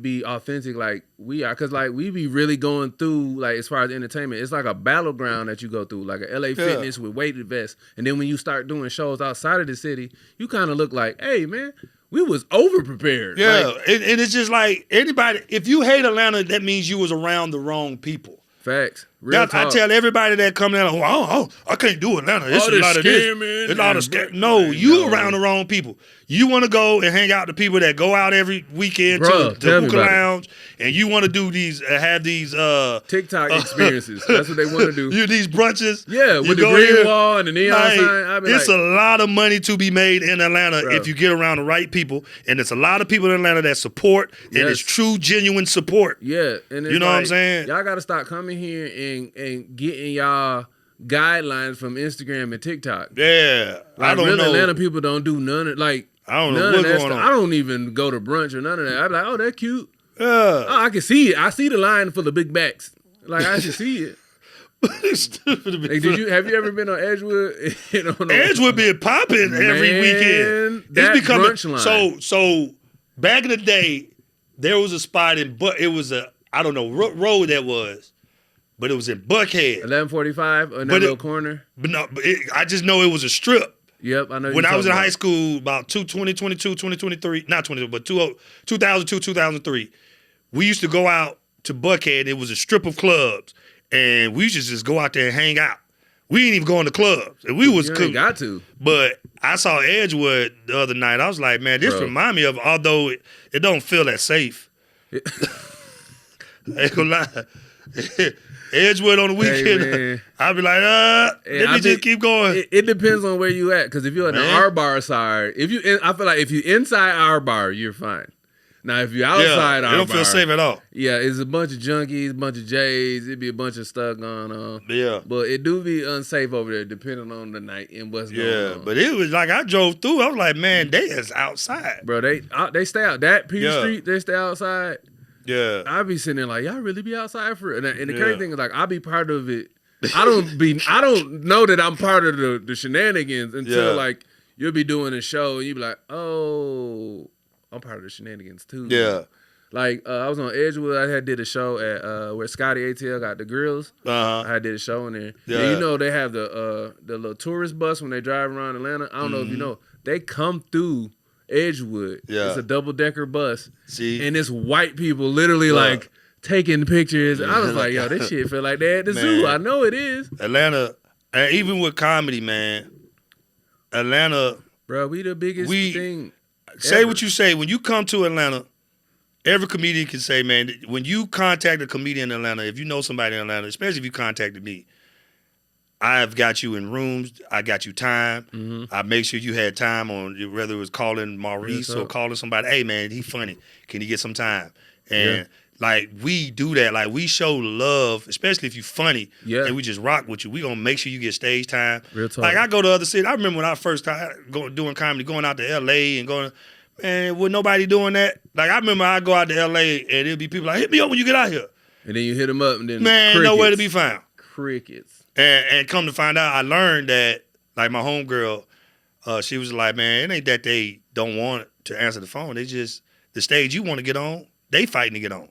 Be authentic like we are. Because like we be really going through, like as far as entertainment, it's like a battleground that you go through, like a LA Fitness with weighted vests. And then when you start doing shows outside of the city, you kind of look like, hey man, we was over prepared. Yeah, and it's just like anybody. If you hate Atlanta, that means you was around the wrong people. Facts. I tell everybody that come down, I can't do Atlanta. It's a lot of this. It's a lot of scam. No, you around the wrong people. You want to go and hang out with the people that go out every weekend to the hookah lounge, and you want to do these, have these TikTok experiences. That's what they want to do. These brunches. Yeah, with the green wall and the neon sign. It's a lot of money to be made in Atlanta if you get around the right people, and it's a lot of people in Atlanta that support, and it's true, genuine support. Yeah, and you know what I'm saying? Y'all got to start coming here and getting y'all guidelines from Instagram and TikTok. Yeah, like, I don't know. Atlanta people don't do none of I don't know what's going on. I don't even go to brunch or none of that. I'm like, oh, that's cute. Yeah, I can see it. I see the line for the big backs. Like I can see it. Like, have you ever been on Edgewood? Edgewood been popping every weekend. It's becoming brunch line. So back in the day, there was a spot it was I don't know what road that was, but it was in Buckhead. 1145 in that little corner. But no, I just know it was a strip. Yep, I know. When I was in high school, about 2022, 2023, not 20, but 2002, 2003, we used to go out to Buckhead. It was a strip of clubs, and we used to just go out there and hang out. We didn't even go in the clubs. And we was cool. Got to. But I saw Edgewood the other night. I was like, man, this remind me of, although it don't feel that safe. I ain't gonna lie. Edgewood on the weekend, I'll be like, let me just keep going. It depends on where you at, because if you're in the R bar side, I feel like if you inside our bar, you're fine. Now, if you're outside our bar, it don't feel safe at all. Yeah, it's a bunch of junkies, a bunch of J's. It'd be a bunch of stuff going on. Yeah. But it do be unsafe over there, depending on the night and what's going on. Yeah, but it was like, I drove through, I was like, man, they is outside. Bro, they stay out. That Peter Street, they stay outside. Yeah. I be sitting there like, y'all really be outside for it? And the crazy thing is, like, I be part of it. I don't know that I'm part of the shenanigans until like you'll be doing a show and you be like, oh, I'm part of the shenanigans too. Yeah. Like I was on Edgewood. I did a show at where Scotty ATL got the grills. I did a show in there. Yeah. And you know they have the little tourist bus when they drive around Atlanta. I don't know if you know. They come through Edgewood. Yeah. It's a double-decker bus. See? And it's white people literally like taking pictures. I was like, yo, this shit feel like they at the zoo. I know it is. Atlanta, and even with comedy, man, Atlanta. Bro, we the biggest thing. Say what you say. When you come to Atlanta, every comedian can say, man, when you contact a comedian in Atlanta, if you know somebody in Atlanta, especially if you contacted me, I've got you in rooms. I got you time. Mm-hmm. I make sure you had time on, whether it was calling Maurice or calling somebody. Hey, man, he funny. Can you get some time? And like we do that. Like we show love, especially if you funny. Yeah. And we just rock with you. We gonna make sure you get stage time. Real talk. Like I go to other cities. I remember when I first started doing comedy, going out to L.A. and going. Man, with nobody doing that. Like I remember I go out to L.A. and it'll be people like, hit me up when you get out here. And then you hit them up and then man, nowhere to be found. Crickets. And come to find out, I learned that, like my homegirl, she was like, man, it ain't that they don't want to answer the phone. They just, the stage you want to get on, they fighting to get on.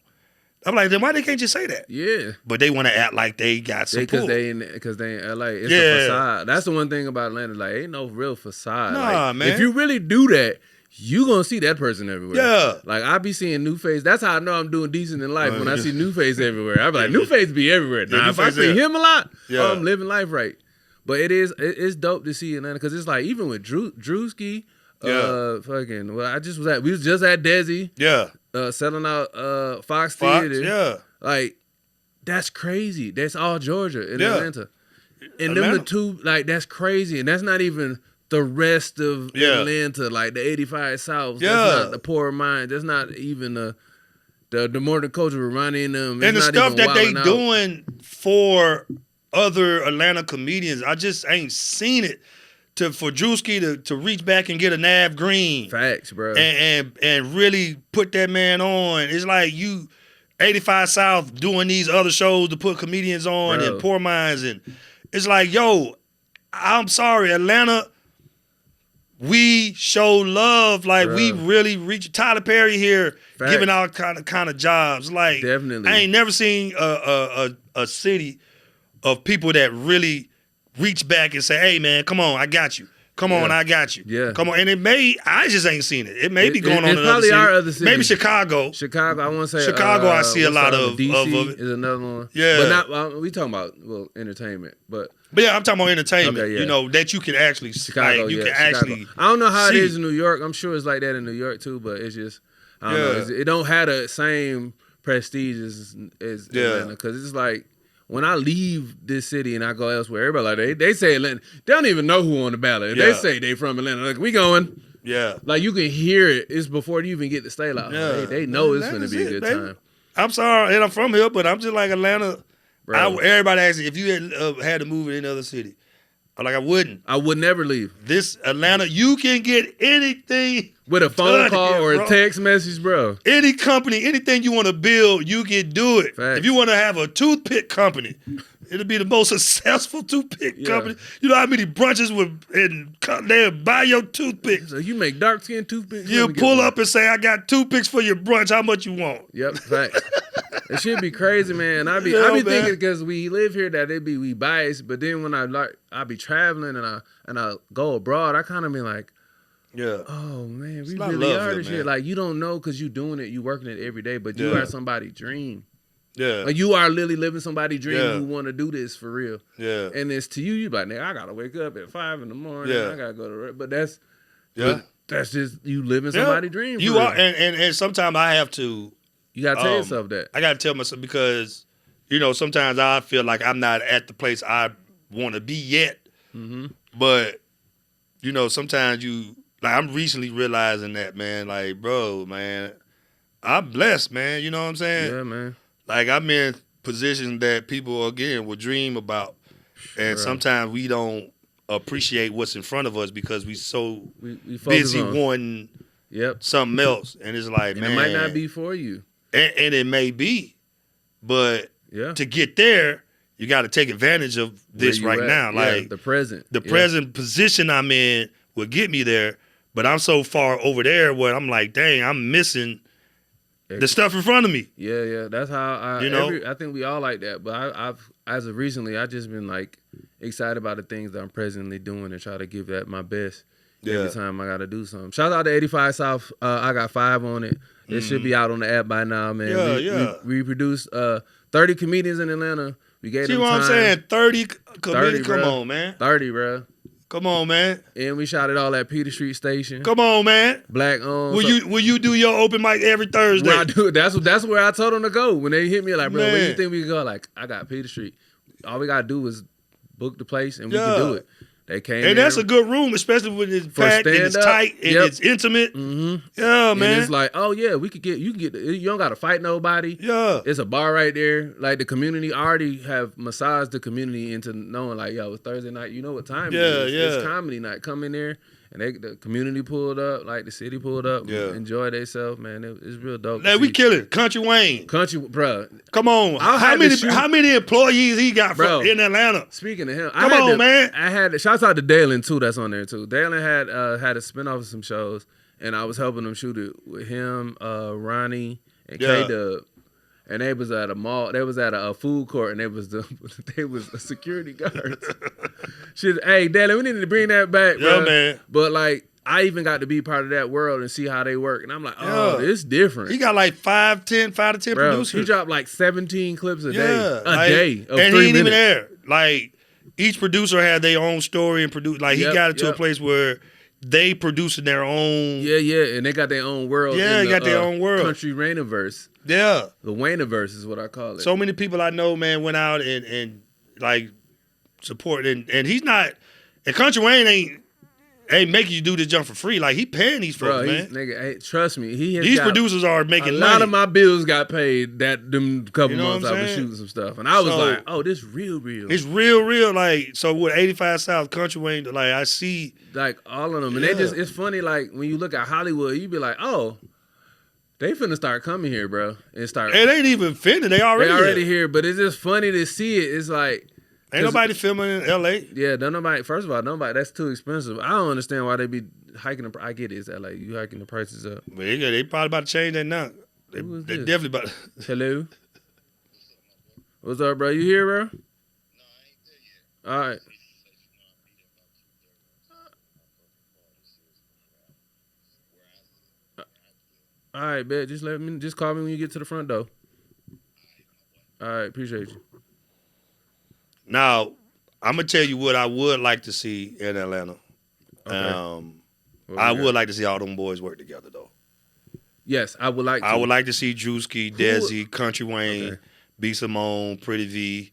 I'm like, then why they can't just say that? Yeah. But they want to act like they got support. Because they in LA. It's a facade. That's the one thing about Atlanta. Like, ain't no real facade. Nah, like, man. If you really do that, you gonna see that person everywhere. Yeah. Like, I be seeing New Face. That's how I know I'm doing decent in life, when I see New Face everywhere. I be like, New Face be everywhere. Now, if I see him a lot, I'm living life right. But it's dope to see Atlanta, because it's like, even with Drewski, fucking, well, we was just at Desi. Yeah. Selling out Fox Theater. Yeah. Like, that's crazy. That's all Georgia in Atlanta. And them the two, like, that's crazy. And that's not even the rest of Atlanta, like the 85 South. That's not the poor mind. That's not even the modern culture reminding them. And the stuff that they doing for other Atlanta comedians, I just ain't seen it. For Drewski to reach back and get a Nav Green. Facts, bro. And really put that man on. It's like you 85 South doing these other shows to put comedians on and Poor Minds. And it's like, yo, I'm sorry, Atlanta, we show love. Like, we really reach. Tyler Perry here giving out kind of jobs. Like, definitely. I ain't never seen a city of people that really reach back and say, hey, man, come on, I got you. Come on, I got you. Yeah. Come on. And I just ain't seen it. It may be going on in other cities. Maybe Chicago. I want to say Chicago, I see a lot of it. Is another one. Yeah. But not, we talking about, entertainment. But yeah, I'm talking about entertainment. Okay, you know, that you can actually, Chicago, like, you can actually I don't know how it is in New York. I'm sure it's like that in New York too, but it's just, I don't know. It don't have the same prestige as Atlanta, because it's like, when I leave this city and I go elsewhere, everybody like they say Atlanta. They don't even know who on the ballot. They say they from Atlanta. Like, we going. Yeah. Like, you can hear it. It's before you even get the state out. Yeah. They know it's going to be a good time. I'm sorry, and I'm from here, but I'm just like Atlanta. Everybody asks me if you had to move in any other city. I'm like, I wouldn't. I would never leave. This Atlanta, you can get anything. With a phone call or a text message, bro. Any company, anything you want to build, you can do it. Facts. If you want to have a toothpick company, it'll be the most successful toothpick company. You know how many brunches they'll buy your toothpicks. So you make dark skin toothpicks? You pull up and say, I got toothpicks for your brunch. How much you want? Yep, facts. It should be crazy, man. I be thinking because we live here that we biased, but then when I be traveling and I go abroad, I kind of be like, yeah, oh man, we really are this shit. Like you don't know because you doing it, you working it every day, but you are somebody's dream. Yeah, like you are literally living somebody's dream who want to do this for real. Yeah, and it's to you. You like, nigga, I gotta wake up at 5 a.m. Yeah, I gotta go to work. But that's yeah. That's just you living somebody's dream. You are, and sometimes I have to. You gotta tell yourself that. I gotta tell myself because, sometimes I feel like I'm not at the place I want to be yet. Mm-hmm. But, sometimes I'm recently realizing that, man. Like, bro, man, I'm blessed, man. You know what I'm saying? Yeah, man. Like I'm in positions that people again will dream about, and sometimes we don't appreciate what's in front of us because we busy wanting something else, and it's like, man, it might not be for you, and it may be, but to get there, you got to take advantage of this right now, like the present position I'm in will get me there, but I'm so far over there where I'm like, dang, I'm missing the stuff in front of me. Yeah. That's how I think we all like that. But I've as of recently, I just been like excited about the things that I'm presently doing and try to give that my best every time I got to do something. Shout out to 85 South. I got 5 on it. It should be out on the app by now, man. We produced 30 comedians in Atlanta. We gave them time. See what I'm saying? 30 comedians. Come on, man. 30, bro. Come on, man. And we shot it all at Peter Street Station. Come on, man. Black owned. Will you do your open mic every Thursday? I do. That's where I told them to go. When they hit me like, bro, where do you think we can go? Like, I got Peter Street. All we gotta do is book the place and we can do it. They came and that's a good room, especially when it's packed and it's tight and it's intimate. Mm-hmm. Yeah, man. And it's like, oh yeah, you don't gotta fight nobody. Yeah. It's a bar right there. Like the community already have massaged the community into knowing like, yo, it's Thursday night. You know what time it is. It's comedy night. Come in there. And the community pulled up, like the city pulled up, enjoyed themselves, man. It's real dope. Like we killing Country Wayne. Bro. Come on. How many employees he got in Atlanta? Speaking of him, man. I had shouts out to Dalen too. That's on there too. Dalen had a spinoff of some shows, and I was helping them shoot it with him, Ronnie, and K-Dub. And they was at a mall. They was at a food court, and they was the security guards. Shit, hey, Dalen, we need to bring that back, bro. Yeah, man. But like, I even got to be part of that world and see how they work, and I'm like, oh, it's different. He got like 5 to 10 producers. He dropped like 17 clips a day. A day of and 3 he ain't minutes. even there. Like each producer had their own story and produce. Like he got it to a place where they producing their own. Yeah, and they got their own world. Yeah, they got their own world. Country Rainiverse. Yeah. The Wayniverse is what I call it. So many people I know, man, went out and like support and he's not. And Country Wayne ain't making you do this jump for free. Like he paying these folks, man. Nigga, hey, trust me, these producers are making money. A lot of my bills got paid them couple months I was shooting some stuff, and I was like, oh, this real. It's real. Like so with 85 South, Country Wayne, like I see like all of them, and it's funny. Like when you look at Hollywood, you be like, oh. They finna start coming here, bro, and start. It ain't even finna. They already here, but it's just funny to see it. It's like ain't nobody filming in L.A. Yeah, nobody. First of all, nobody. That's too expensive. I don't understand why they be hiking. I get it. It's L.A. You hiking the prices up. But they probably about to change that now. They definitely about. Hello. What's up, bro? You here, bro? No, I ain't there yet. All right. All right, bet. Just call me when you get to the front door. All right, appreciate you. Now, I'm gonna tell you what I would like to see in Atlanta. Okay. I would like to see all them boys work together, though. Yes, I would like to. I would like to see Drewski, Desi, Country Wayne, B. Simone, Pretty V,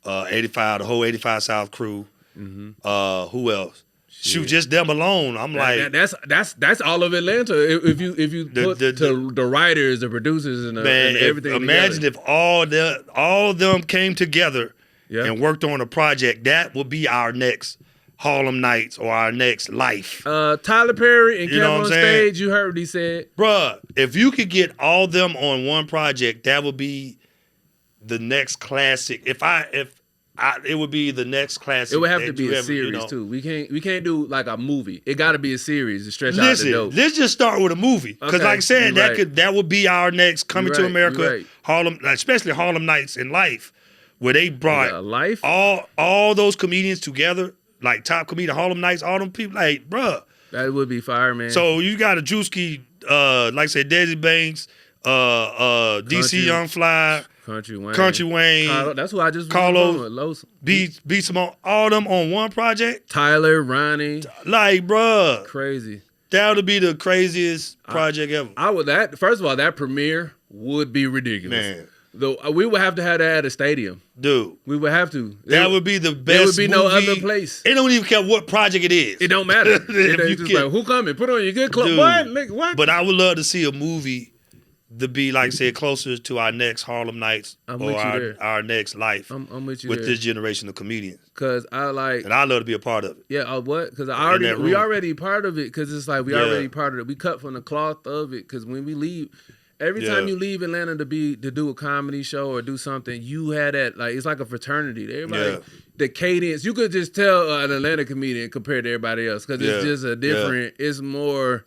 85, the whole 85 South crew. Mm-hmm. Who else? Shoot, just them alone. I'm like that's all of Atlanta. If you put the writers, the producers, and everything. Imagine if all them came together and worked on a project. That would be our next Harlem Nights or our next life. Tyler Perry and KevOnStage. You heard what he said, bruh. If you could get all them on one project, that would be the next classic. If it would be the next classic. It would have to be a series too. We can't do like a movie. It got to be a series to stretch out the dope. Let's just start with a movie because, like I said, that would be our next Coming to America, Harlem, especially Harlem Nights in Life, where they brought all those comedians together, like top comedian Harlem Nights, all them people, like bruh. That would be fire, man. So you got a Drewski, like I said, Desi Banks, DC Young Fly. Country Wayne. That's what I just Carlos. Beat Simone. All them on one project. Tyler, Ronnie. Like, bruh. Crazy. That would be the craziest project ever. First of all, that premiere would be ridiculous. Man. Though we would have to have that at a stadium. Dude. We would have to. That would be the best. There would be no other place. It don't even care what project it is. It don't matter. It's just like, who coming? Put on your good clothes. What? But I would love to see a movie to be, like I said, closer to our next Harlem Nights or our next life. I'm with you with this generation of comedians. Cause I like, and I love to be a part of it. Yeah, what? Cause we already part of it. Cause it's like we already part of it. We cut from the cloth of it. Cause when we leave, every time you leave Atlanta to do a comedy show or do something, you had that it's like a fraternity. Everybody, the cadence, you could just tell an Atlanta comedian compared to everybody else. Cause it's just a different. It's more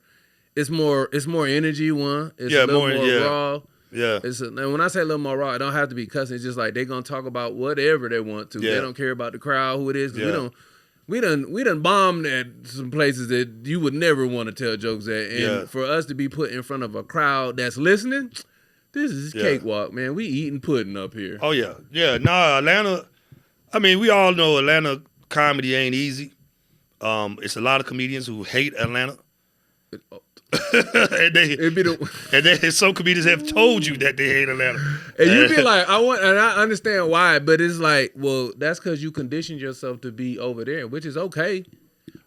energy. It's a little more raw. Yeah. And when I say a little more raw, it don't have to be cussing. It's just like they're gonna talk about whatever they want to. They don't care about the crowd, who it is. We done bombed at some places that you would never want to tell jokes at. And for us to be put in front of a crowd that's listening, this is cakewalk, man. We eating pudding up here. Oh yeah. Yeah. Nah, Atlanta, I mean, we all know Atlanta comedy ain't easy. It's a lot of comedians who hate Atlanta. and some comedians have told you that they hate Atlanta. And you be like, I understand why, but it's like, well, that's because you conditioned yourself to be over there, which is okay.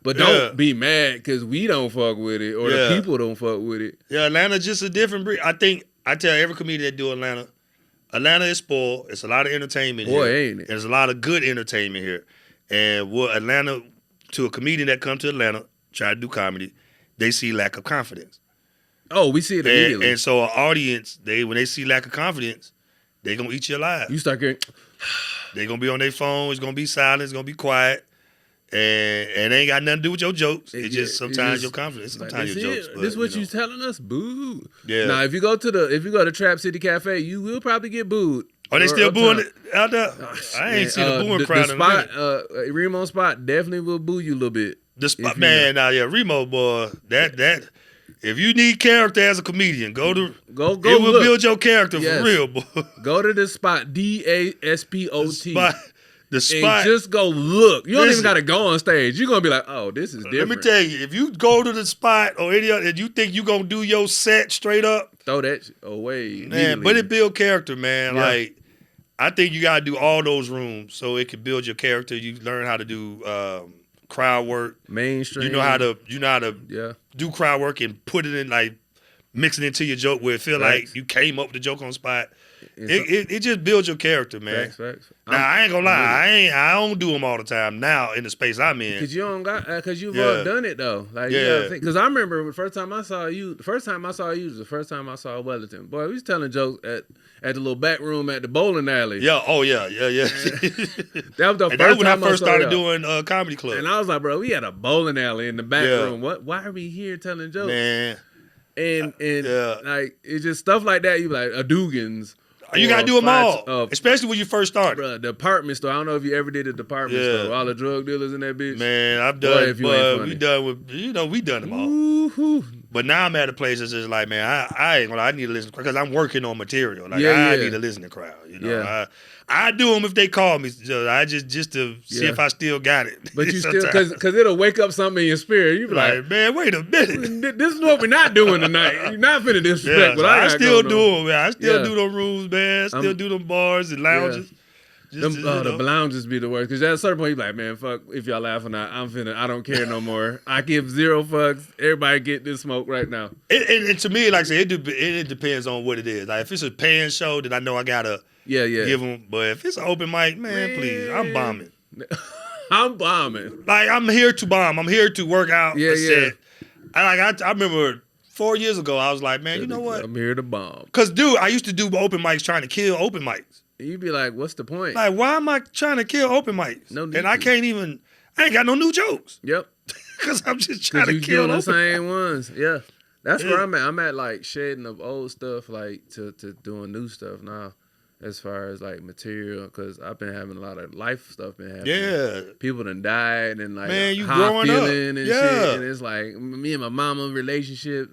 But don't be mad because we don't fuck with it or the people don't fuck with it. Yeah, Atlanta's just a different breed. I tell every comedian that do Atlanta is spoiled. It's a lot of entertainment here. Ain't it? There's a lot of good entertainment here. And Atlanta, to a comedian that comes to Atlanta, try to do comedy, they see lack of confidence. Oh, we see it immediately. And so an audience, when they see lack of confidence, they gonna eat you alive. You start getting... They gonna be on their phone. It's gonna be silent. It's gonna be quiet. And it ain't got nothing to do with your jokes. It's just sometimes your confidence. Sometimes your jokes. This is what you telling us? Boo. Yeah. Now, if you go to Trap City Cafe, you will probably get booed. Oh, they still booing it out there? I ain't seen a booing crowd in a minute. Remo Spot definitely will boo you a little bit. The spot, man, Remo boy, that if you need character as a comedian, go. It will build your character for real, boy. Go to the spot, DASPOT. The spot. And just go look. You don't even got to go on stage. You're gonna be like, oh, this is different. Let me tell you, if you go to the spot or any other, and you think you gonna do your set straight up, throw that away, man. But it build character, man. Yeah. Like I think you gotta do all those rooms so it can build your character. You learn how to do crowd work, mainstream. You know how to do crowd work and put it in, like mix it into your joke where it feel like you came up with the joke on the spot. It just builds your character, man. Facts. Now I ain't gonna lie, I don't do them all the time now in the space I'm in. Cause you don't got, you've done it though. Like because I remember the first time I saw you was the first time I saw Wellington. Boy, we was telling jokes at the little back room at the bowling alley. Yeah, oh yeah. That was the first time when I first started doing comedy club. And I was like, bro, we had a bowling alley in the back room. Why are we here telling jokes? Man. And like it's just stuff like that. You be like a Dugan's. You gotta do them all, especially when you first started. Bro, department store. I don't know if you ever did a department store. All the drug dealers in that bitch. Man, I've done. We done them all. Woo-hoo. But now I'm at a place that's just like, man, I ain't gonna. I need to listen because I'm working on material. Like I need to listen to crowd. You know, I do them if they call me. I just to see if I still got it. But you still because it'll wake up something in your spirit. You be like, man, wait a minute. This is what we're not doing tonight. You're not finna disrespect. So I still do them. Man. I still do them rooms, man. I still do them bars and lounges. The lounges be the worst because at a certain point you like, man, fuck if y'all laughing out. I don't care no more. I give zero fucks. Everybody get this smoke right now. And to me, like I said, it depends on what it is. Like if it's a paying show, then I know I gotta give them. But if it's an open mic, man, please, I'm bombing. I'm bombing. Like I'm here to bomb. I'm here to work out a set. I remember 4 years ago, I was like, man, you know what? I'm here to bomb. Cause dude, I used to do open mics trying to kill open mics. You be like, what's the point? Like, why am I trying to kill open mics? No need and I ain't got no new jokes. Yep. Because I'm just trying to kill the open same ones. Yeah. That's where I'm at. I'm at like shedding of old stuff, like to doing new stuff now. As far as like material, because I've been having a lot of life stuff been happening. Yeah. People done died and like man, you how I'm growing feeling up. and shit. And it's like me and my mama relationship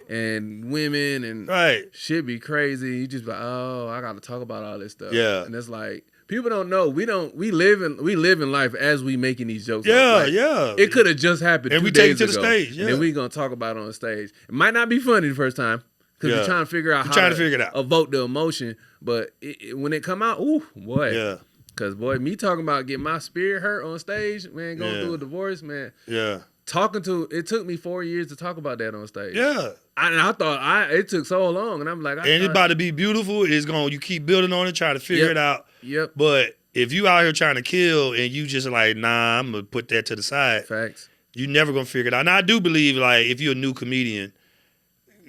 and women and shit be crazy. You just be like, oh, I gotta talk about all this stuff. Yeah. And it's like people don't know. We live in life as we making these jokes. Yeah, like, yeah. It could have just happened and 2 we days take it to ago. the stage. Yeah. And then we gonna talk about it on stage. It might not be funny the first time. Because we're trying to figure out how to figure it out. evoke the emotion. But when it come out, ooh, boy. Yeah. Because, boy, me talking about getting my spirit hurt on stage, man, going through a divorce, man. Yeah. It took me 4 years to talk about that on stage. Yeah. I thought it took so long. And I'm like, it's about to be beautiful. You keep building on it, try to figure it out. Yep. But if you out here trying to kill and you just like, nah, I'm going to put that to the side. Facts. You never going to figure it out. Now, I do believe, like, if you're a new comedian,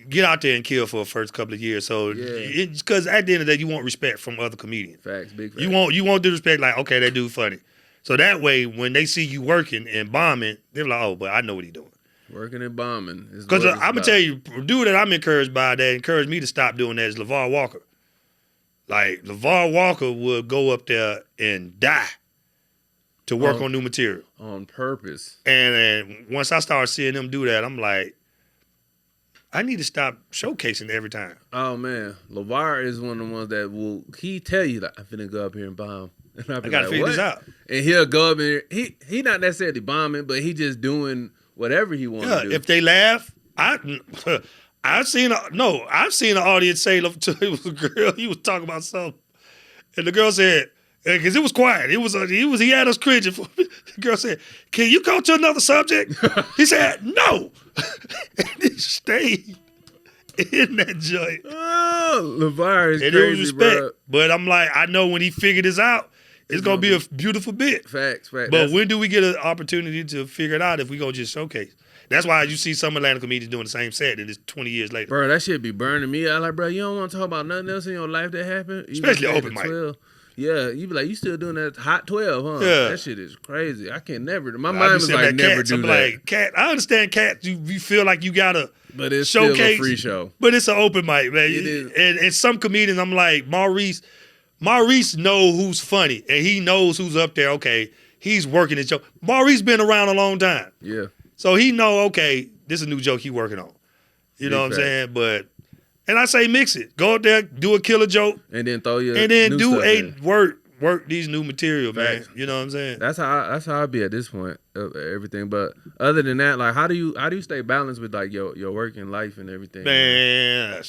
get out there and kill for the first couple of years. So, because at the end of the day, you want respect from other comedians. Facts, big facts. You want the respect, like, okay, that dude funny. So that way, when they see you working and bombing, they're like, oh, but I know what he's doing. Working and bombing. Because I'm going to tell you, a dude that I'm encouraged by that encouraged me to stop doing that is LeVar Walker. Like, LeVar Walker would go up there and die to work on new material. On purpose. And once I started seeing them do that, I'm like, I need to stop showcasing every time. Oh, man. LeVar is one of the ones that he tell you, like, I'm finna go up here and bomb. And I got to figure this out. And he'll go up and he not necessarily bombing, but he just doing whatever he wants to do. If they laugh, I've seen an audience say, it was a girl, he was talking about something. And the girl said, because it was quiet. He had us cringing. The girl said, can you go to another subject? He said, no. And he stayed in that joint. Oh, LeVar is and crazy, it was respect. Bro. But I'm like, I know when he figured this out, it's going to be a beautiful bit. Facts. But when do we get an opportunity to figure it out if we go just showcase? That's why you see some Atlanta comedians doing the same set and it's 20 years later. Bro, that shit be burning me. I like, bro, you don't want to talk about nothing else in your life that happened? Especially open mic. Yeah, you be like, you still doing that hot 12, huh? Yeah. That shit is crazy. I can't never. My mind was like, never do that. Like, Cat, I understand Cat, you feel like you got to but it's showcase. Still a free show. But it's an open mic, man. It is. And some comedians, I'm like, Maurice know who's funny, and he knows who's up there. Okay, he's working his joke. Maurice been around a long time. Yeah. So he know, okay, this is a new joke he working on. You know what I'm saying? But, and I say mix it. Go out there, do a killer joke. And then throw your and then new do stuff work these new material, Facts. man. You know what I'm saying? That's how I be at this point of everything. But other than that, like how do you stay balanced with like your work and life and everything? Man,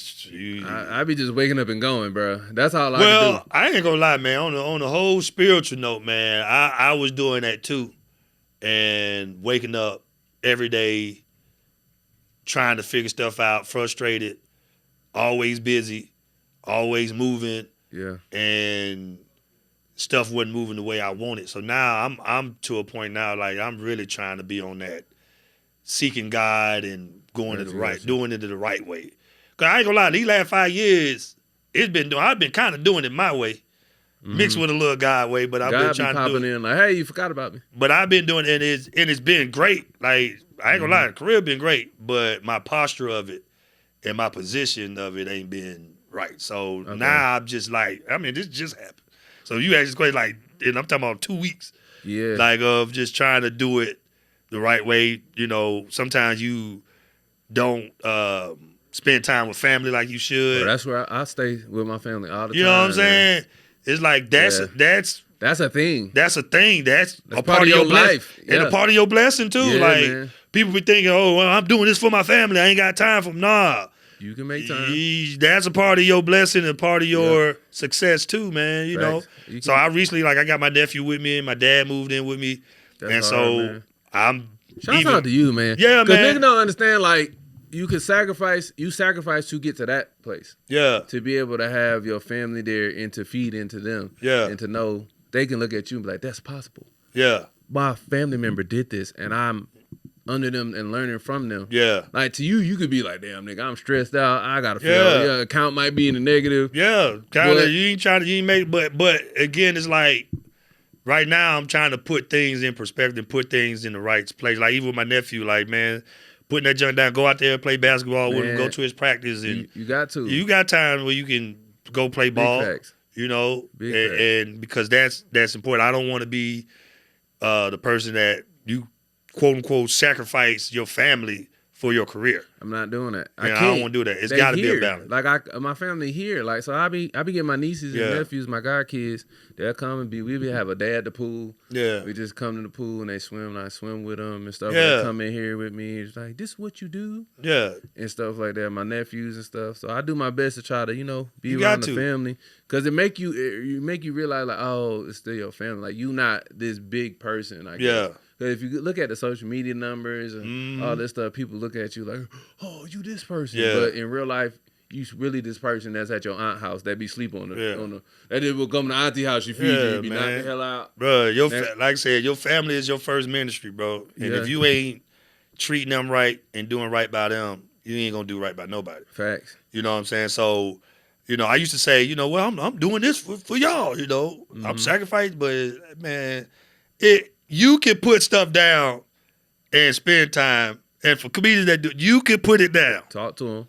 I be just waking up and going, bro. That's all I can do. Well, I ain't gonna lie, man. On the whole spiritual note, man, I was doing that too, and waking up every day, trying to figure stuff out, frustrated, always busy, always moving. Yeah, and stuff wasn't moving the way I wanted. So now I'm to a point now, like I'm really trying to be on that seeking God and doing it the right way. Cause I ain't gonna lie, these last 5 years, I've been kind of doing it my way, mixed with a little God way. But I've been trying to do it. In like, hey, you forgot about me. But I've been doing it, and it's been great. Like I ain't gonna lie, the career been great, but my posture of it and my position of it ain't been right. So now I'm just like, I mean, this just happened. So you asked this question like, and I'm talking about 2 weeks. Yeah. Like of just trying to do it the right way. You know, sometimes you don't spend time with family like you should. Bro, that's where I stay with my family all the time. You know what I'm saying? It's like that's a thing. That's a thing. That's a part of your life. And a part of your blessing too. Yeah, like man. People be thinking, oh, well, I'm doing this for my family. I ain't got time for them. Nah. You can make time. That's a part of your blessing and part of your success too, man. You know. So I recently, like, I got my nephew with me and my dad moved in with me. That's hard, man. Shout out to you, man. Yeah, man. Because niggas don't understand, like, you sacrifice to get to that place. Yeah. To be able to have your family there and to feed into them. Yeah. And to know they can look at you and be like, that's possible. Yeah. My family member did this and I'm under them and learning from them. Yeah. Like to you, you could be like, damn nigga, I'm stressed out. I gotta feel yeah, account might be in the negative. Yeah. Kinda you ain't make but again it's like right now I'm trying to put things in perspective, put things in the right place. Like even with my nephew, like man, putting that junk down, go out there, play basketball with him, go to his practice and you got to. You got time where you can go play ball. Big facts. You know, and because that's important. I don't want to be the person that you quote unquote sacrifice your family for your career. I'm not doing that. I don't want to do that. It's got to be a balance. Like my family here, like so I be getting my nieces and nephews, my god kids. They'll come and we have a day at the pool. Yeah, we just come to the pool and they swim. And I swim with them and stuff. Yeah, they come in here with me. It's like this is what you do. Yeah, and stuff like that. My nephews and stuff. So I do my best to try to be around the family because it make you realize like it's still your family. Like you not this big person. Like Because if you look at the social media numbers and all this stuff, people look at you like, oh, you this person. Yeah. But in real life, you really this person that's at your aunt's house that be sleeping on the that it will come to auntie house, she feed you, be knocked the hell out. Bro, like I said, your family is your first ministry, bro. And if you ain't treating them right and doing right by them, you ain't gonna do right by nobody. Facts. You know what I'm saying? So, I used to say, well, I'm doing this for y'all, I'm sacrificed, but man, you can put stuff down and spend time. And for comedians that do, you can put it down. Talk to them.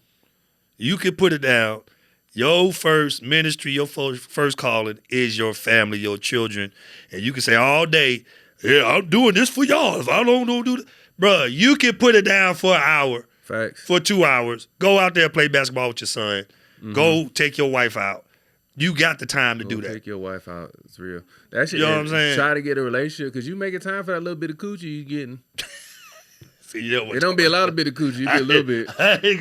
You can put it down. Your first ministry, your first calling is your family, your children. And you can say all day, yeah, I'm doing this for y'all. If I don't do this. Bruh, you can put it down for an hour. Facts. For 2 hours. Go out there and play basketball with your son. Mm-hmm. Go take your wife out. You got the time to do that. Take your wife out. It's real. That shit. You know what I'm saying? Try to get a relationship because you making time for that little bit of coochie you getting. See, it don't be a lot of bit of coochie. You get a little bit. I ain't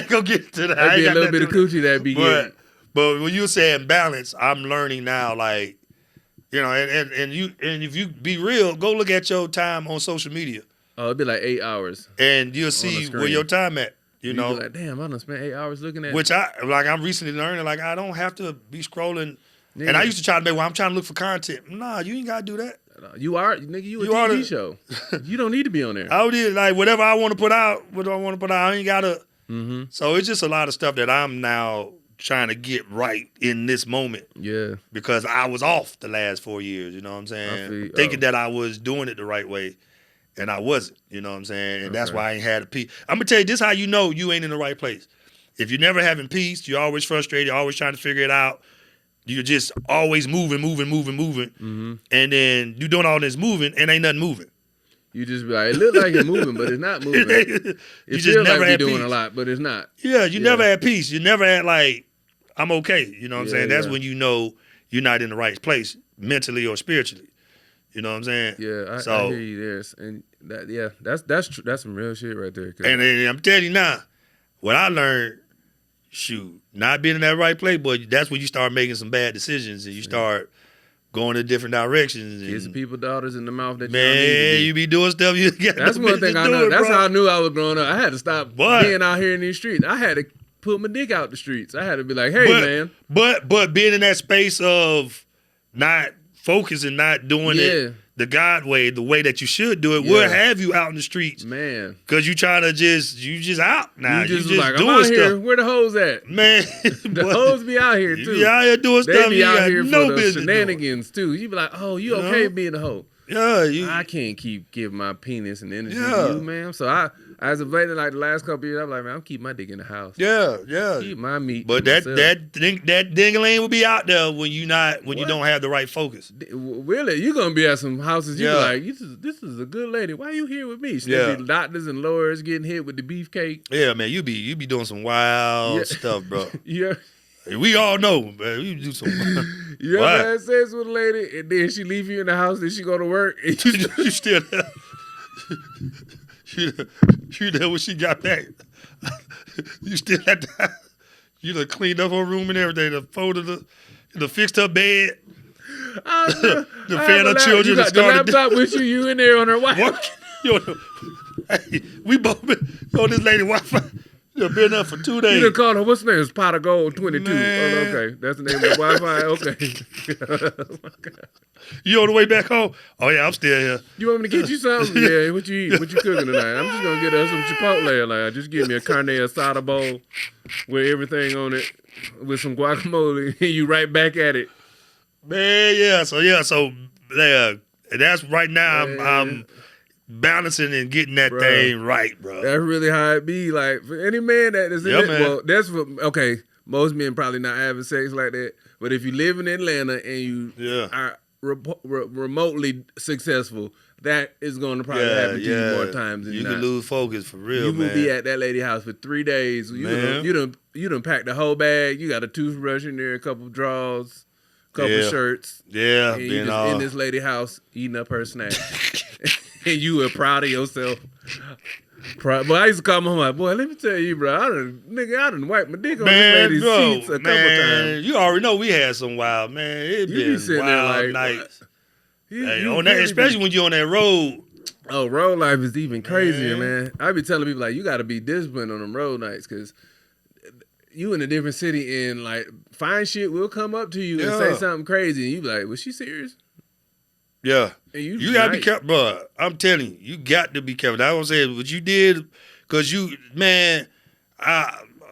gonna get to that. There be a little bit of coochie that be getting. But when you saying balance, I'm learning now. Like, and if you be real, go look at your time on social media. Oh, it'd be like 8 hours. And you'll see where your time at. You know, be like, damn, I done spent 8 hours looking at. Which I'm recently learning. Like, I don't have to be scrolling. Yeah. And I used to try to make. Well, I'm trying to look for content. Nah, you ain't gotta do that. You are, nigga. You a TV show. You don't need to be on there. I did like whatever I want to put out. What do I want to put out? I ain't gotta. Mm-hmm. So it's just a lot of stuff that I'm now trying to get right in this moment. Yeah. Because I was off the last 4 years. You know what I'm saying? Thinking that I was doing it the right way. And I wasn't, you know what I'm saying? And that's why I ain't had a peace. I'm going to tell you, this how you know you ain't in the right place. If you're never having peace, you're always frustrated, you're always trying to figure it out, you're just always moving. Mm-hmm. And then you doing all this moving and ain't nothing moving. You just be like, it look like it's moving, but it's not moving. You just never like had you're peace. doing a lot, but it's not. Yeah, you never had peace. You never had like, I'm okay. You know what I'm saying? That's when you know you're not in the right place, mentally or spiritually. You know what I'm saying? Yeah, I hear you there. And that's some real shit right there. And I'm telling you now, what I learned, not being in that right place, but that's when you start making some bad decisions and you start going in different directions. And kissing people daughters in the mouth that you don't need to you be doing stuff you got. That's one thing I know. That's how I knew I was growing up. I had to stop being out here in these streets. I had to put my dick out the streets. I had to be like, hey, man. But being in that space of not focusing, not doing it the God way, the way that you should do it, will have you out in the streets. Man. Because you just out now. You just like, doing I'm out stuff. Here. Where the hoes at? Man. The hoes be out here, too. You be out here doing stuff. They be out here no for the shenanigans, too. You be like, oh, you okay being a hoe? Yeah. I can't keep giving my penis and energy to you, man. So as of late, like the last couple of years, I'm like, man, I'm keeping my dick in the house. Yeah. Keep my meat. But that ding-a-ling will be out there when you don't have the right focus. Really? You're gonna be at some houses, you be like, this is a good lady. Why you here with me? There be doctors and lawyers getting hit with the beefcake. Yeah, man, you be doing some wild stuff, bro. Yeah. We all know, man. You do some. You ever had sex with a lady and then she leave you in the house and she go to work and you still there? You there when she got back? You still at the you done cleaned up her room and everything. The folded the fixed her bed. The fed her children. You got the laptop with you. You in there on her wife. Hey, we both been on this lady Wi-Fi. You been there for 2 days. You done called her, what's the name? It's Pot of Gold 22. Man. Oh, okay. That's the name of the Wi-Fi? Okay. You on the way back home? Oh, yeah, I'm still here. You want me to get you something? Yeah, what you eat? What you cooking tonight? I'm just going to get us some Chipotle. Like, just give me a carne asada bowl with everything on it with some guacamole, and you right back at it. Man, yeah. So that's right now I'm balancing and getting that thing right, bro. That's really how it be. Like, for any man that is in it, well, that's for, okay, most men probably not having sex like that, but if you live in Atlanta and you are remotely successful, that is going to probably happen to you more times than you not. can lose focus for real, man. You will be at that lady house for 3 days. You done packed the whole bag. You got a toothbrush in there, a couple drawers, couple shirts. Yeah. And you just in this lady house eating up her snacks. And you were proud of yourself. But I used to call my home like, boy, let me tell you, bro, I done wiped my dick on this lady's seats a couple times. You already know we had some wild, man. It been wild nights. Especially when you're on that road. Oh, road life is even crazier, man. I be telling people, like, you got to be disciplined on them road nights because you in a different city and, like, fine shit will come up to you and say something crazy. And you be like, was she serious? Yeah. You got to be careful, bro. I'm telling you, you got to be careful. That's what I'm saying. What you did, because I'm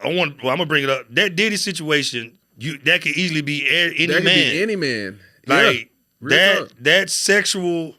going to bring it up. That Diddy situation, that could easily be any man. That could be any man. Like, that sexual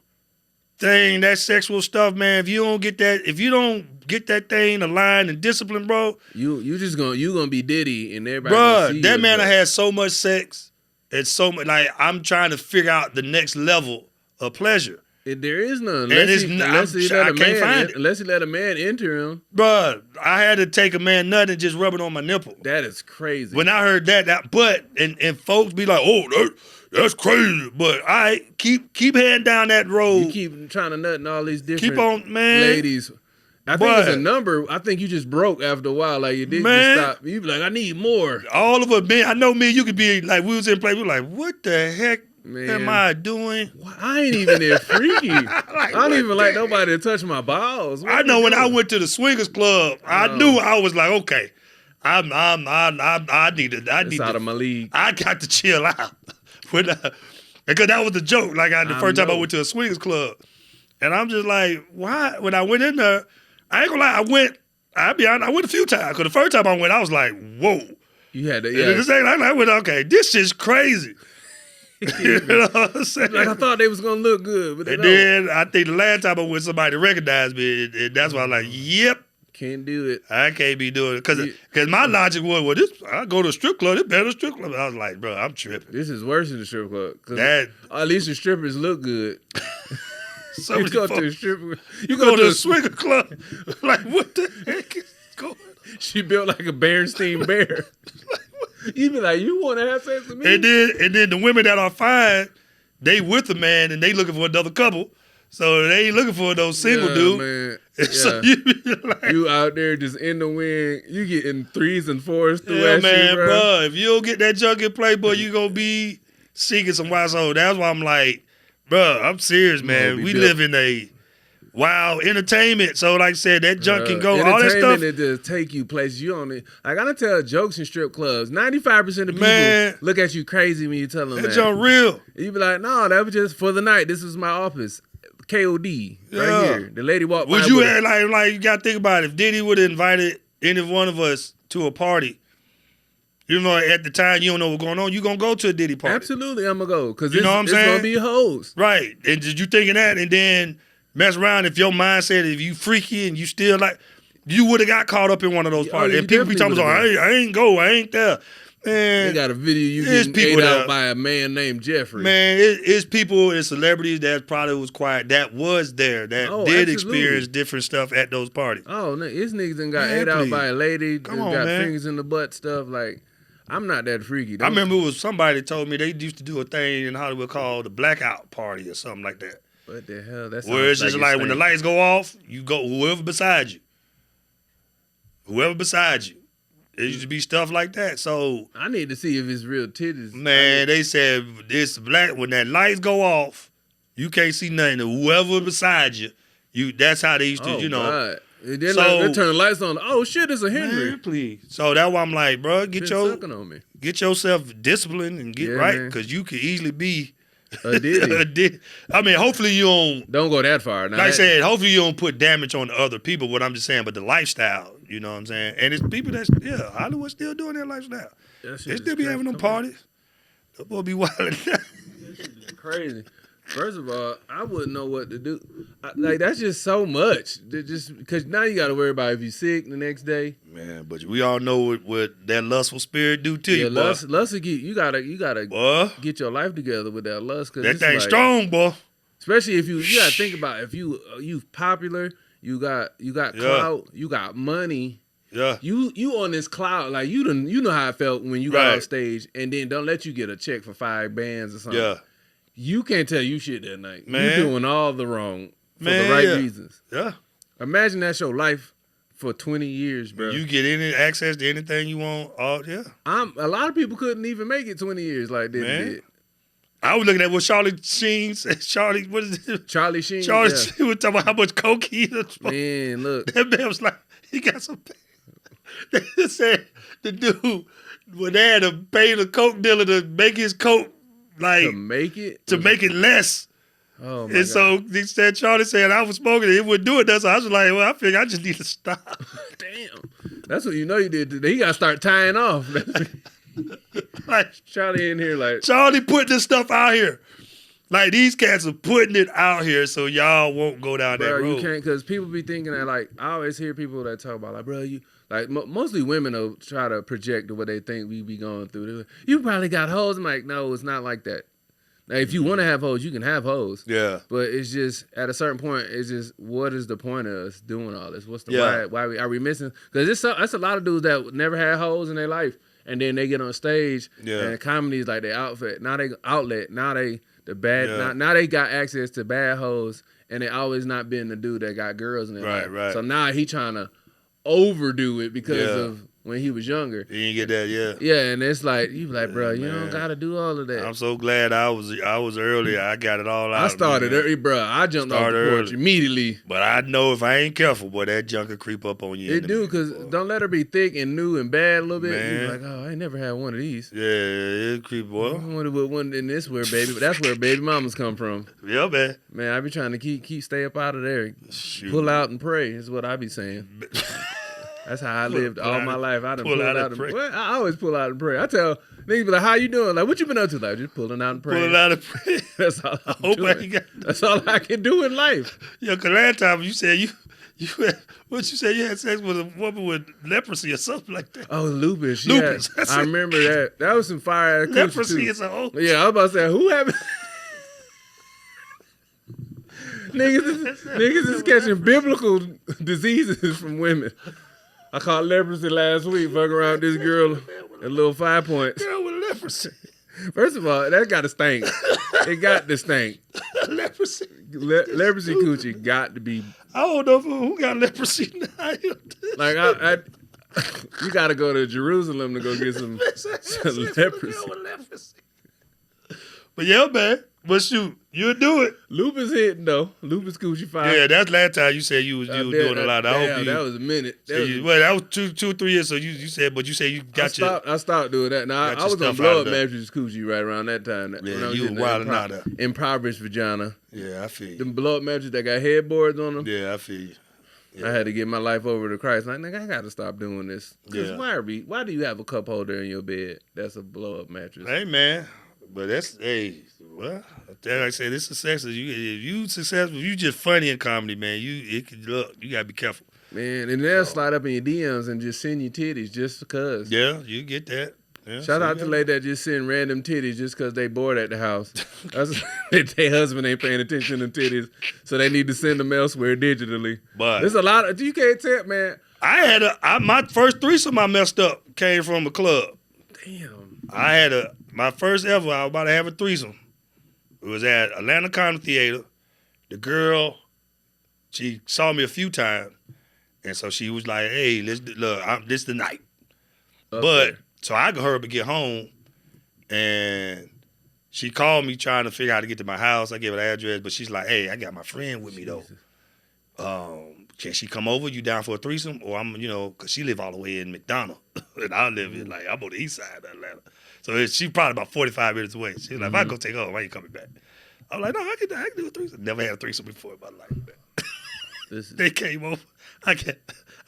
thing, that sexual stuff, man, if you don't get that thing aligned and disciplined, bro. You gonna be Diddy and everybody. Bro, that man had so much sex and so much, like, I'm trying to figure out the next level of pleasure. There is none. Unless he let a man enter him. Bruh, I had to take a man nut and just rub it on my nipple. That is crazy. When I heard that and folks be like, oh, that's crazy. But I keep heading down that road. You keep trying to nut in all these different ladies. I think it's a number. I think you just broke after a while. Like, you didn't just stop. You be like, I need more. All of us, man. I know me. You could be like, we was in play. We were like, what the heck? Man, am I doing? I ain't even that freaky. I don't even like nobody to touch my balls. I know when I went to the swingers club, I knew I was like, okay, I need it's out of my league. I got to chill out. Because that was the joke. Like the first time I went to a swingers club, and I'm just like, why? When I went in there, I ain't gonna lie, I went a few times. Because the first time I went, I was like, whoa. You had to, And the same night I went, okay, this is crazy. You know what I'm saying? Like, I thought they was gonna look good, but then I think the last time I went, somebody recognized me, and that's why I'm like, yep, can't do it. I can't be doing it because my logic was, well, I go to a strip club, it's better strip club. I was like, bro, I'm tripping. This is worse than the strip club. At least the strippers look good. You go to a stripper. You go to a swinger club. Like, what the heck is going on? She built like a Bernstein bear. You be like, you want to have sex with me? And then the women that are fine, they with a man and they looking for another couple. So they ain't looking for those single dude. Man. Yeah. So you out there just in the wind. You getting 3s and 4s through that shit, bro. If you don't get that junkie play, boy, you gonna be seeking some wild soul. That's why I'm like, bro, I'm serious, man. We live in a wild entertainment. So like I said, that junk can go, all that stuff. Entertainment to take you places you don't. Like, I done tell jokes in strip clubs. 95% of people look at you crazy when you tell them that. That junk real. You be like, no, that was just for the night. This was my office. KOD right here. The lady walked by. Would you like you gotta think about it. If Diddy would have invited any one of us to a party, you know, at the time you don't know what's going on, you gonna go to a Diddy party. Absolutely, I'm gonna go because you know what I'm saying? It's gonna be hoes, right? And did you thinking that, and then mess around if your mindset, if you freaky and you still like, you would have got caught up in one of those parties. And people be talking about, I ain't there. Man, they got a video you getting ate out by a man named Jeffrey. Man, it's people and celebrities that probably was quiet that was there that did experience different stuff at those parties. Oh, no, his niggas done got ate out by a lady. Got fingers in the butt stuff. Like, I'm not that freaky. I remember it was somebody told me they used to do a thing in Hollywood called the blackout party or something like that. What the hell? That's where it's just like when the lights go off, you go whoever beside you. It used to be stuff like that. So I need to see if it's real titties. Man, they said this black when that lights go off, you can't see nothing. Whoever beside you, that's how they used to, you know. God. And then they turn the lights on. Oh shit, it's a Henry. Man, please. So that's why I'm like, bro, get yourself disciplined and get right, because you could easily be a Diddy. I mean, hopefully you don't go that far. Now, like I said, hopefully you don't put damage on other people. What I'm just saying, but the lifestyle, you know what I'm saying? And it's people Hollywood still doing their lifestyle. They still be having them parties. That boy be wilding. That shit is crazy. First of all, I wouldn't know what to do. Like, that's just so much. Just because now you got to worry about if you're sick the next day. Man, but we all know what that lustful spirit do to you, boy. Lust will get you gotta get your life together with that lust. Cause that thing strong, boy. Especially if you gotta think about if you popular, you got clout, you got money. Yeah. You on this cloud, like you know how it felt when you got on stage, and then don't let you get a check for 5 bands or something. Yeah. You can't tell you shit that night. Man. You doing all the wrong for the right reasons. Yeah. Imagine that's your life for 20 years, bro. You get any access to anything you want. A lot of people couldn't even make it 20 years like this. Did. I was looking at what Charlie Sheen said. What is it? Charlie Sheen. Charlie Sheen was talking about how much coke he eats. Man, look. That man was like, he got some. They said the dude, when they had to pay the coke dealer to make his coke, like to make it less. Oh my God. So he said, Charlie said, I was smoking it, wouldn't do it. So I was like, well, I figured I just need to stop. Damn. That's what you know you did today. He got to start tying off. Like Charlie in here like. Charlie put this stuff out here. Like, these cats are putting it out here so y'all won't go down that road. You can't, because people be thinking that, like, I always hear people that talk about, like, bro, you, like, mostly women will try to project what they think we be going through. You probably got hoes. I'm like, no, it's not like that. Now, if you want to have hoes, you can have hoes. Yeah. But it's just, at a certain point, it's just, what is the point of us doing all this? What's the why are we missing? Because that's a lot of dudes that never had hoes in their life, and then they get on stage, and comedy is like their outfit. Now they outlet. Now they now they got access to bad hoes, and they always not been the dude that got girls in their life. Right. So now he trying to overdo it because of when he was younger. He didn't get that, Yeah, and it's like, you like, bro, you don't got to do all of that. I'm so glad I was early. I got it all out. I started early, bro. I jumped off the porch immediately. But I know if I ain't careful, boy, that junk will creep up on you. It do, because don't let her be thick and new and bad a little bit. You're like, oh, I ain't never had one of these. Yeah, it'll creep, boy. I wonder what one in this where, baby. But that's where baby mamas come from. Yeah, man. Man, I be trying to stay up out of there. Shoot. Pull out and pray is what I be saying. That's how I lived all my life. I done pull out and pray. Well, I always pull out and pray. I tell niggas, be like, how you doing? Like, what you been up to? Like, just pulling out and praying. Pulling out and praying. That's all I'm doing. That's all I can do in life. Yeah, because last time you said you you had sex with a woman with leprosy or something like that. Oh, lupus. Lupus. Yeah, I remember that. That was some fire. Leprosy is a whole. Yeah, I was about to say, who haven't... niggas is catching biblical diseases from women. I caught leprosy last week, fucking around this girl, a little 5 points. Girl with leprosy. First of all, that got to stink. It got to stink. Leprosy. Leprosy coochie got to be. I don't know who got leprosy now. Like, you got to go to Jerusalem to go get some leprosy. But yeah, man. But shoot, you'll do it. Lupus hitting though. Lupus coochie fire. Yeah, that's last time you said you was doing a lot. That was a minute. That was 2 or 3 years. So you said you got I stopped doing that. Now I was on blow up mattress coochie right around that time. Yeah, you were wilding out there. Impoverished vagina. Yeah, I feel you. Them blow up mattresses that got headboards on them. Yeah, I feel you. Yeah. I had to get my life over to Christ. Like, nigga, I got to stop doing this. Because why do you have a cup holder in your bed that's a blow up mattress? Hey, man. But well, like I said, this success is if you successful, you just funny in comedy, man. You gotta be careful. Man, and they'll slide up in your DMs and just send you titties just because. Yeah, you get that. Yeah, Shout out to lady that just send random titties just because they bored at the house. Their husband ain't paying attention to titties, so they need to send them elsewhere digitally. But there's a lot of, you can't tell, man. My first threesome I messed up came from a club. Damn. My first ever, I was about to have a threesome. It was at Atlanta Comedy Theater. The girl, she saw me a few times, and so she was like, hey, this is the night. Okay. But, so I could hurry up and get home, and she called me trying to figure out how to get to my house. I gave her the address, but she's like, hey, I got my friend with me, though. can she come over? You down for a threesome? Or I'm, because she live all the way in McDonough. And I live in, I'm on the east side of Atlanta. So she probably about 45 minutes away. She's like, if I go take her home, why you coming back? I'm like, no, I can do a threesome. Never had a threesome before in my life. They came over. I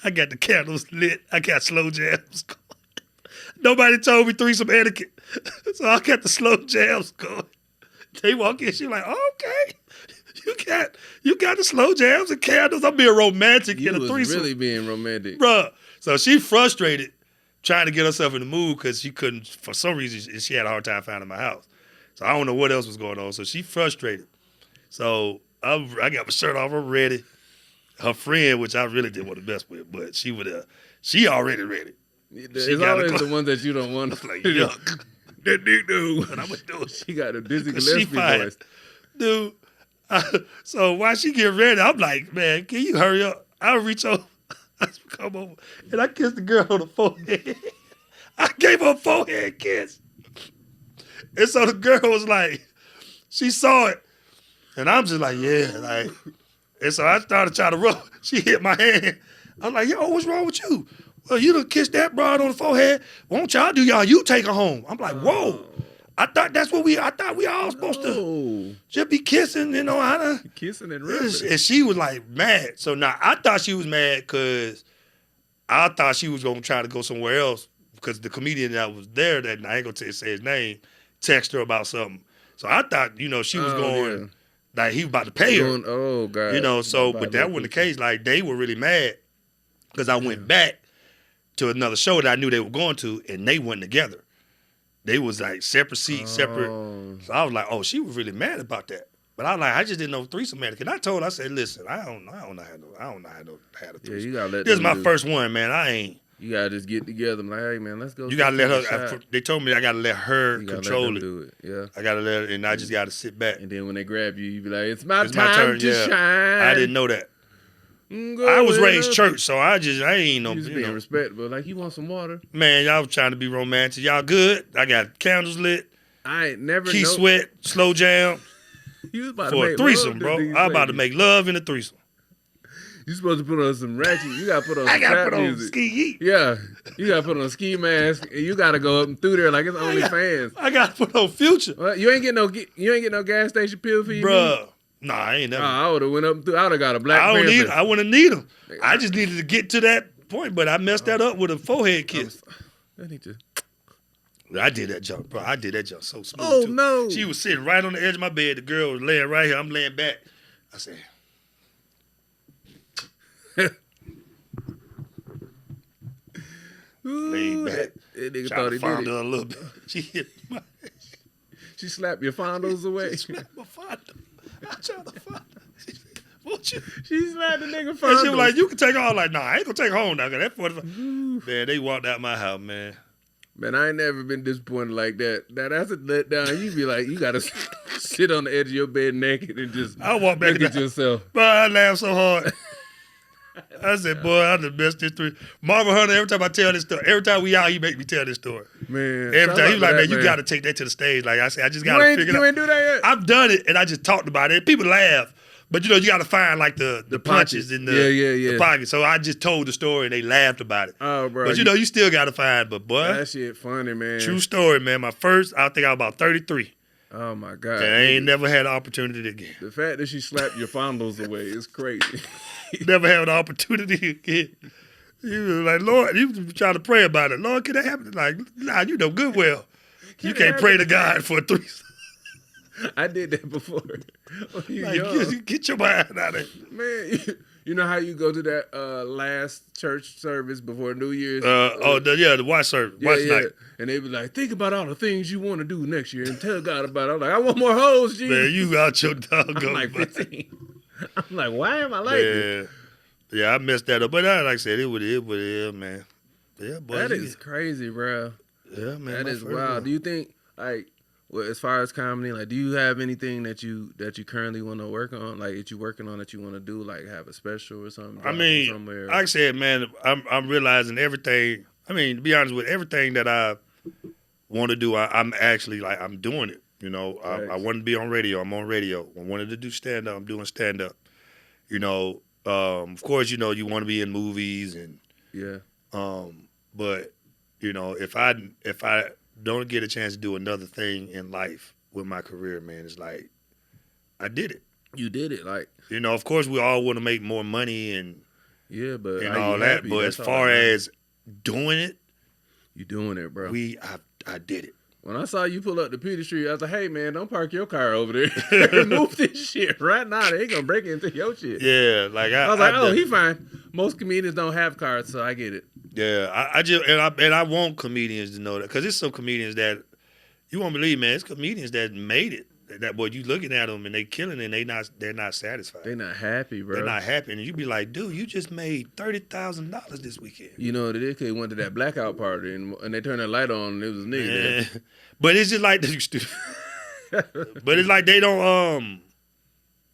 got the candles lit. I got slow jams going. Nobody told me threesome etiquette. So I got the slow jams going. They walk in, she like, oh, okay. You got the slow jams and candles. I'm being romantic in a threesome. You was really being romantic. Bruh. So she frustrated trying to get herself in the mood because she couldn't, for some reason, she had a hard time finding my house. So I don't know what else was going on. So she frustrated. So I got my shirt off. I'm ready. Her friend, which I really didn't want to mess with, but she already ready. It's always the one that you don't want. Like, yuck. That dick dude. What I'm going to do. She got a Dizzy Gillespie voice. Dude. So while she get ready, I'm like, man, can you hurry up? I'll reach over. I come over. And I kissed the girl on the forehead. I gave her a forehead kiss. And so the girl was like, she saw it. And I'm just like, yeah. Like, and so I started trying to rub. She hit my hand. I'm like, yo, what's wrong with you? Well, you done kissed that broad on the forehead. Won't y'all do y'all? You take her home. I'm like, whoa. I thought we all supposed to just be kissing, Kissing and rubbing. And she was like mad. So now I thought she was mad because I thought she was going to try to go somewhere else because the comedian that was there that I ain't going to say his name, text her about something. So I thought, she was going, like he was about to pay her. Oh, God. But that wasn't the case. Like they were really mad because I went back to another show that I knew they were going to and they went together. They was like separate seats, separate. So I was like, oh, she was really mad about that. But I was like, I just didn't know threesome man. And I told her, I said, listen, I don't know how to have a threesome. Yeah, you gotta let this is my first one, man. You gotta just get together. I'm like, hey man, let's go. You gotta let her. They told me I gotta let her control it. Do it. Yeah. I gotta let her, and I just gotta sit back. And then when they grab you, you be like, it's my turn to shine. I didn't know that. I was raised church, so I ain't no. You just being respectful. Like, you want some water? Man, y'all was trying to be romantic. Y'all good? I got candles lit. I ain't never. Key sweat, slow jam. You was about for to make a threesome, bro. I'm about to make love in a threesome. You supposed to put on some ratchet. You gotta put on. I gotta put music. On ski yeet. Yeah, you gotta put on a ski mask, and you gotta go up and through there like it's OnlyFans. I gotta put on Future. Well, you ain't get no gas station pill for you, bruh. Nah, I ain't never. I would have went up and through. I would have got a black. I wouldn't need them. I just needed to get to that point, but I messed that up with a forehead kiss. I did that jump, bro. I did that jump so smooth. Oh, too. no. She was sitting right on the edge of my bed. The girl was laying right here. I'm laying back. I said, laid back. That nigga thought he did it. A little bit. She hit my head. She slapped your fondos away. She slapped my fondo. I tried to find her. Won't you? She slapped the nigga fondos. And she was like, you can take her home. Like, nah, I ain't gonna take her home now. That 45. Man, they walked out my house, man. Man, I ain't never been disappointed like that. That's a letdown. You be like, you gotta sit on the edge of your bed naked and just I walk back look at yourself. Bro, I laughed so hard. I said, boy, I'm the best this story. Marvin Hunter, every time I tell this story, every time we out, he make me tell this story. Man. Every time. He was like, man, you got to take that to the stage. Like I said, I just got to figure it out. You ain't do that yet? I've done it, and I just talked about it. People laugh. But, you got to find, like, the punches in the pocket. So I just told the story, and they laughed about it. Oh, bro. But, you still got to find. But, boy. That shit funny, man. True story, man. My first, I think I was about 33. Oh, my God. And I ain't never had an opportunity again. The fact that she slapped your fondos away is crazy. Never had an opportunity again. You was like, Lord, you was trying to pray about it. Lord, can that happen? Like, nah, you know good well. You can't pray to God for a threesome. I did that before. Get your mind out of it. Man, you know how you go to that last church service before New Year's? The watch service, watch night. And they be like, think about all the things you want to do next year and tell God about it. I'm like, I want more hoes, G. Man, you out your doggone. I'm like 15. I'm like, why am I like this? Yeah, I messed that up. But like I said, it was man. Yeah, boy. That is crazy, bro. Yeah, man. That is wild. Do you think, like, well, as far as comedy, like, do you have anything that you currently want to work on, like, that you working on that you want to do, like, have a special or something? I mean, somewhere? Like I said, man, I'm realizing everything. I mean, to be honest with everything that I want to do, I'm actually, like, I'm doing it. I wanted to be on radio. I'm on radio. I wanted to do stand-up. I'm doing stand-up. Of course, you want to be in movies and but if I don't get a chance to do another thing in life with my career, man, it's like I did it. You did it, like of course we all want to make more money and but and all that. Happy? But as far as doing it, you doing it, bro. I did it. When I saw you pull up to Peter Street, I was like, hey, man, don't park your car over there. Move this shit right now. They ain't going to break into your shit. Yeah, like I was like, he fine. Most comedians don't have cars, so I get it. Yeah, I want comedians to know that, because it's some comedians that you won't believe, man. It's comedians that made it. That boy, you looking at them and they killing it, and they're not satisfied. They're not happy, bro. They're not happy, and you be like, dude, you just made $30,000 this weekend. You know what it is? Cause they went to that blackout party and they turned that light on and it was a nigga there. But it's just like but it's like they don't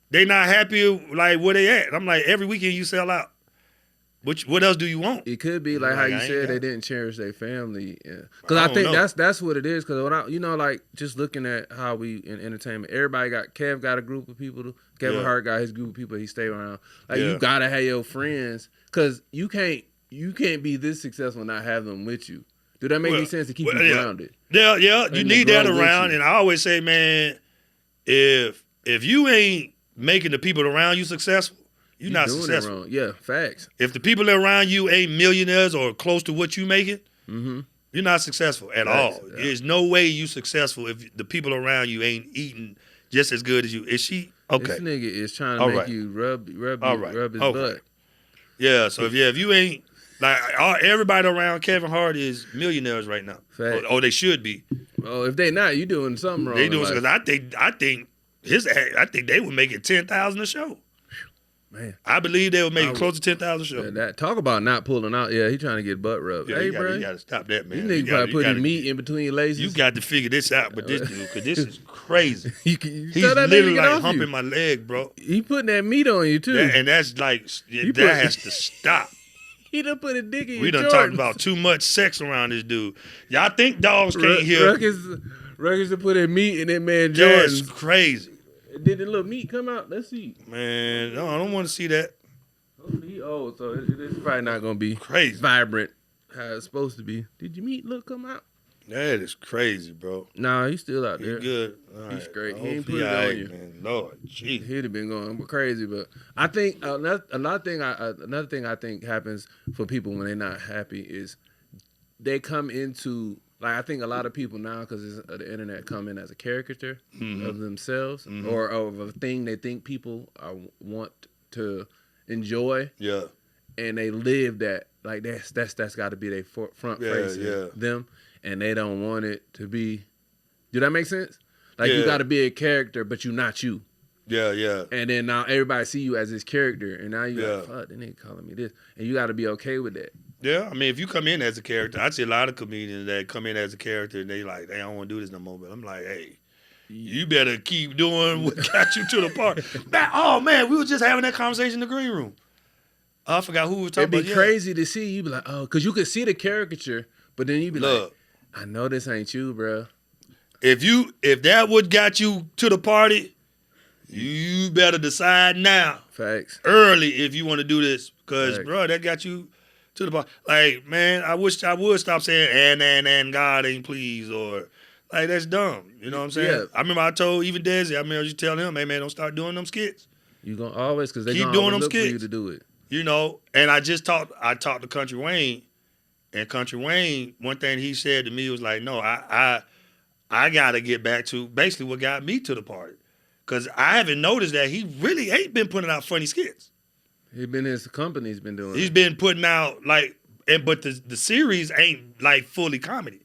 they not happy like where they at. I'm like, every weekend you sell out. What else do you want? It could be like how you said they didn't cherish their family. Because I think that's what it is. Because when like just looking at how we in entertainment, everybody Kev got a group of people. Kevin Hart got his group of people he stay around. Like you gotta have your friends, because you can't be this successful and not have them with you. Do that make any sense to keep you grounded? Yeah. You need that around. And I always say, man, if you ain't making the people around you successful, you're not successful. Yeah, facts. If the people around you ain't millionaires or close to what you making, you're not successful at all. Yeah. There's no way you successful if the people around you ain't eating just as good as you. Is she okay? This nigga is trying to make you rub his butt. Yeah. So if you ain't like everybody around Kevin Hart is millionaires right now, or they should be. Oh, if they not, you doing something wrong. They doing, because I think they were making $10,000 a show. Man, I believe they were making close to $10,000 a show. Yeah, talk about not pulling out. Yeah, he trying to get butt rubbed. Yeah, hey, bro, you got to stop that, man. You niggas probably putting meat in between your laces. You got to figure this out with this dude, because this is crazy. He's literally like humping my leg, bro. He putting that meat on you too, and that's like that has to stop. He done put a dick in We your done talked about too much sex around this dude. Y'all think dogs can't hear? Ruckus to put that meat in that man Jordan. That's crazy. Did the little meat come out? Let's see. Man, no, I don't want to see that. He old, so it's probably not gonna be crazy vibrant how it's supposed to be. Did your meat come out? That is crazy, bro. Nah, he's still out there. He's good. He's great. He ain't put it on you. Man. Lord, jeez. He'd have been going crazy, but I think another thing I think happens for people when they're not happy is they come into, like, I think a lot of people now, because the internet, come in as a caricature of themselves or of a thing they think people want to enjoy. Yeah. And they live that, like, that's got to be their front face them, and they don't want it to be. Do that make sense? Like, you got to be a character, but you're not you. Yeah. And then now everybody see you as this character, and now you're like, fuck, they ain't calling me this. And you got to be okay with that. Yeah, I mean, if you come in as a character, I see a lot of comedians that come in as a character, and they like, they don't want to do this no more. But I'm like, hey, you better keep doing what got you to the party. Man, we were just having that conversation in the green room. I forgot who we were talking about. It'd be crazy to see. You be like, oh, because you could see the caricature, but then you be like, I know this ain't you, bro. If that would got you to the party, you better decide now. Facts. Early if you want to do this, because bro, that got you to the party. Like, man, I wish I would stop saying and God ain't pleased, or like, that's dumb. You know what I'm saying? Yeah. I remember I told even Desi, I was just telling him, hey man, don't start doing them skits. You gonna always, because they keep gonna doing them look skits for you to do it. You know, and I talked to Country Wayne, and Country Wayne, one thing he said to me was like, no, I gotta get back to basically what got me to the party. Because I haven't noticed that he really ain't been putting out funny skits. His company's been doing He's been putting out, like, but the series ain't, like, fully comedy.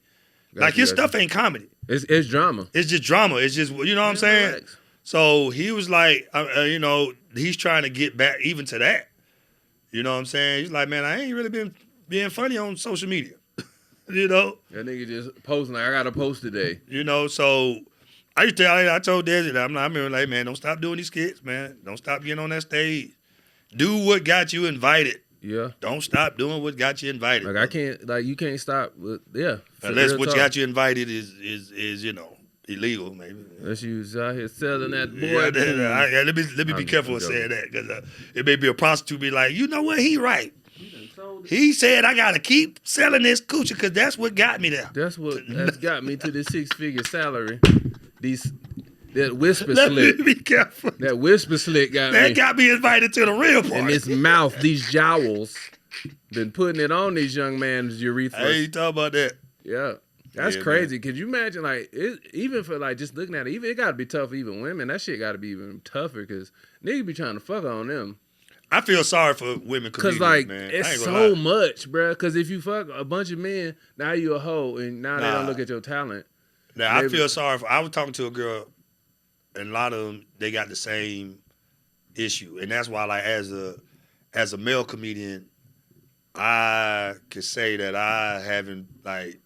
His stuff ain't comedy. It's drama. It's just drama. It's just, you know what I'm saying? Relax. So he was like, you know, he's trying to get back even to that. You know what I'm saying? He's like, man, I ain't really been being funny on social media. You know? That nigga just posting, like, I got to post today. You know, so I told Desi that I'm like, man, don't stop doing these skits, man. Don't stop getting on that stage. Do what got you invited. Yeah. Don't stop doing what got you invited. Like, I can't, like, you can't stop with, Unless what got you invited is you know, illegal, maybe. Unless you was out here selling that boy. Yeah, let me be careful with saying that, because it may be a prostitute be like, you know what, he right. He said I gotta keep selling this coochie because that's what got me there. That's got me to the 6-figure salary. That whisper slick. Let me be careful. That whisper slick got me. That got me invited to the real party. And this mouth, these jowls, been putting it on these young men's urethras. I ain't talking about that. Yeah. That's crazy. Man. Could you imagine, like, even for, like, just looking at it, it got to be tough for even women. That shit got to be even tougher because niggas be trying to fuck on them. I feel sorry for women comedians, like, man. It's so much, bro. Because if you fuck a bunch of men, now you a hoe, and now they don't look at your talent. Now, I feel sorry I was talking to a girl, and a lot of them, they got the same issue. And that's why, like, as a male comedian, I could say that I haven't, like,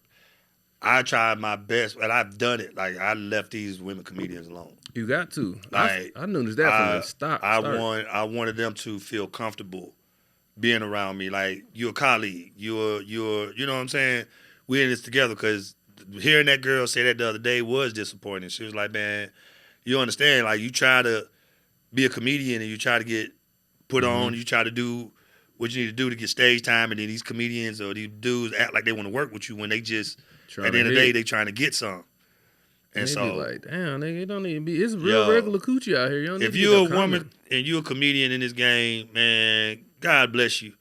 I tried my best, and I've done it. Like, I left these women comedians alone. You got to. Like, I noticed that from the start. I wanted them to feel comfortable being around me. Like, you're a colleague. You're you know what I'm saying? We're in this together, because hearing that girl say that the other day was disappointing. She was like, man, you understand, like, you try to be a comedian and you try to get put on, you try to do what you need to do to get stage time, and then these comedians or these dudes act like they want to work with you when they just, at the end of the day, they trying to get some. And so, be like, damn, nigga, it don't even be. It's real regular coochie out here. You don't need if you're a woman and you're a comedian in this game, man, God bless you.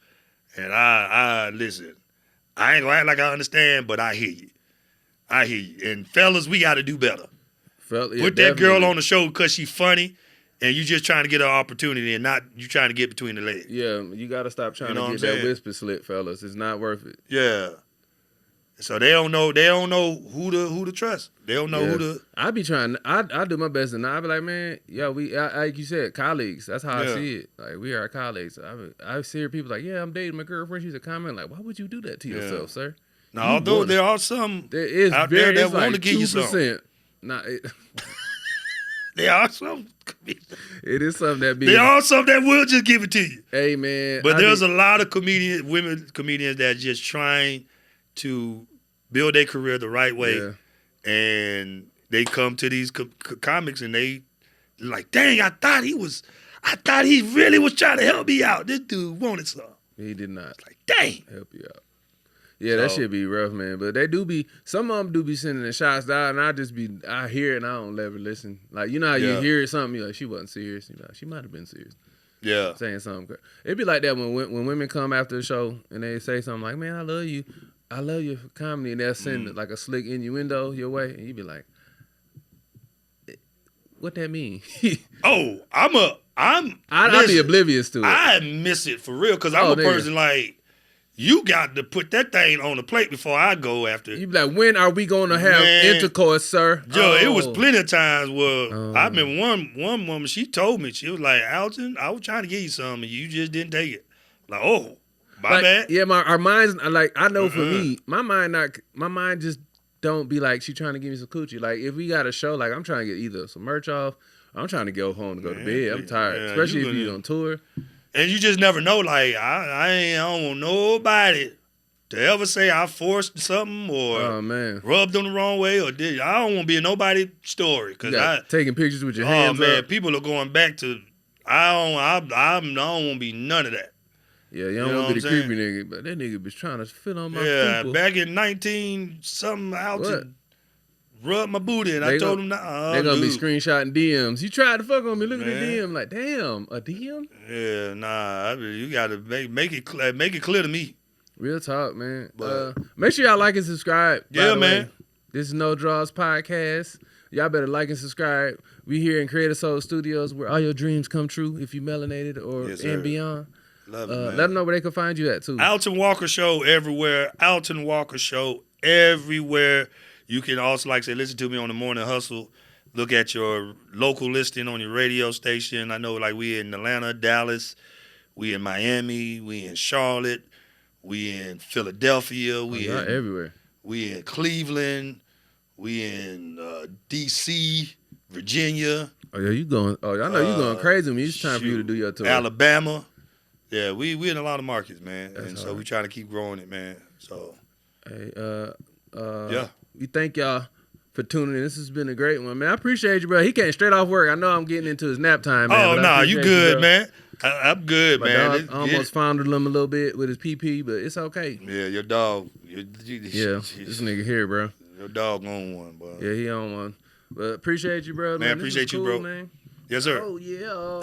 And I listen. I ain't gonna act like I understand, but I hear you. I hear you. And fellas, we got to do better. Put that girl on the show because she's funny, and you just trying to get her opportunity, and not you trying to get between the legs. Yeah, you got to stop trying to get that whisper slit, fellas. It's not worth it. Yeah. So they don't know who to trust. They don't know who to. I be trying. I do my best, and I be like, man, we like you said, colleagues. That's how I see it. Like, we are colleagues. I see people like, yeah, I'm dating my girlfriend. She's a comment like, why would you do that to yourself, sir? Now, although there are some out there that want to give you something. There are some. It is something that be. There are some that will just give it to you. Hey, man. But there's a lot of women comedians that are just trying to build their career the right way, and they come to these comics and they like, dang, I thought he really was trying to help me out. This dude wanted something. He did not. It's like, dang, help you out. Yeah, that shit be rough, man. But they do be, some of them do be sending the shots down, and I hear it and I don't ever listen. Like, you know how you hear something, you're like, she wasn't serious. You're like, she might have been serious. Yeah. Saying something. It'd be like that when women come after the show and they say something like, man, I love you for comedy, and they'll send like a slick innuendo your way, and you be like, what that mean? I'd be oblivious to it. I miss it for real, because I'm a person like, you got to put that thing on the plate before I go after it. You be like, when are we going to have intercourse, sir? Joe, it was plenty of times where I remember one woman, she told me, she was like, Alton, I was trying to give you something, and you just didn't take it. Like, my bad. Yeah, our minds, like, I know for me, my mind just don't be like, she trying to give me some coochie. Like, if we got a show, like, I'm trying to get either some merch off, I'm trying to go home and go to bed. I'm tired, especially if you're on tour. And you just never know. Like, I don't want nobody to ever say I forced something or rubbed them the wrong way or did. I don't want to be in nobody's story, because taking pictures with your hands. Oh man, people are going back to. I don't want to be none of that. Yeah, you don't want to be the creepy nigga, but that nigga was trying to fit on my people. Yeah, back in 19-something, Alton rubbed my booty, and I told him, nah. They're going to be screenshotting DMs. You tried to fuck on me, look at the DM. Like, damn, a DM? Yeah, nah, you got to make it clear to me. Real talk, man. Make sure y'all like and subscribe. Yeah, man. This is No Draws Podcast. Y'all better like and subscribe. We here in Creative Soul Studios, where all your dreams come true if you melanated and beyond. Love it, man. Let them know where they can find you at, too. Alton Walker Show everywhere. Alton Walker Show everywhere. You can also, like I said, listen to me on the Morning Hustle. Look at your local listing on your radio station. I know, like, we in Atlanta, Dallas. We in Miami. We in Charlotte. We in Philadelphia. We everywhere. We in Cleveland. We in D.C., Virginia. Oh, yeah, you going. Oh, I know you going crazy when it's time for you to do your tour. Alabama. Yeah, we in a lot of markets, man. So we trying to keep growing it, man. So hey, we thank y'all for tuning in. This has been a great one, man. I appreciate you, bro. He came straight off work. I know I'm getting into his nap time, man. Oh, no, you good, man. I'm good, my man. Dog almost foundered him a little bit with his PP, but it's okay. Yeah, your dog. This nigga here, bro. Your dog on one, bro. Yeah, he on one. But appreciate you, bro. Man, appreciate you, cool, bro. Man. Yes, sir. Oh, yeah.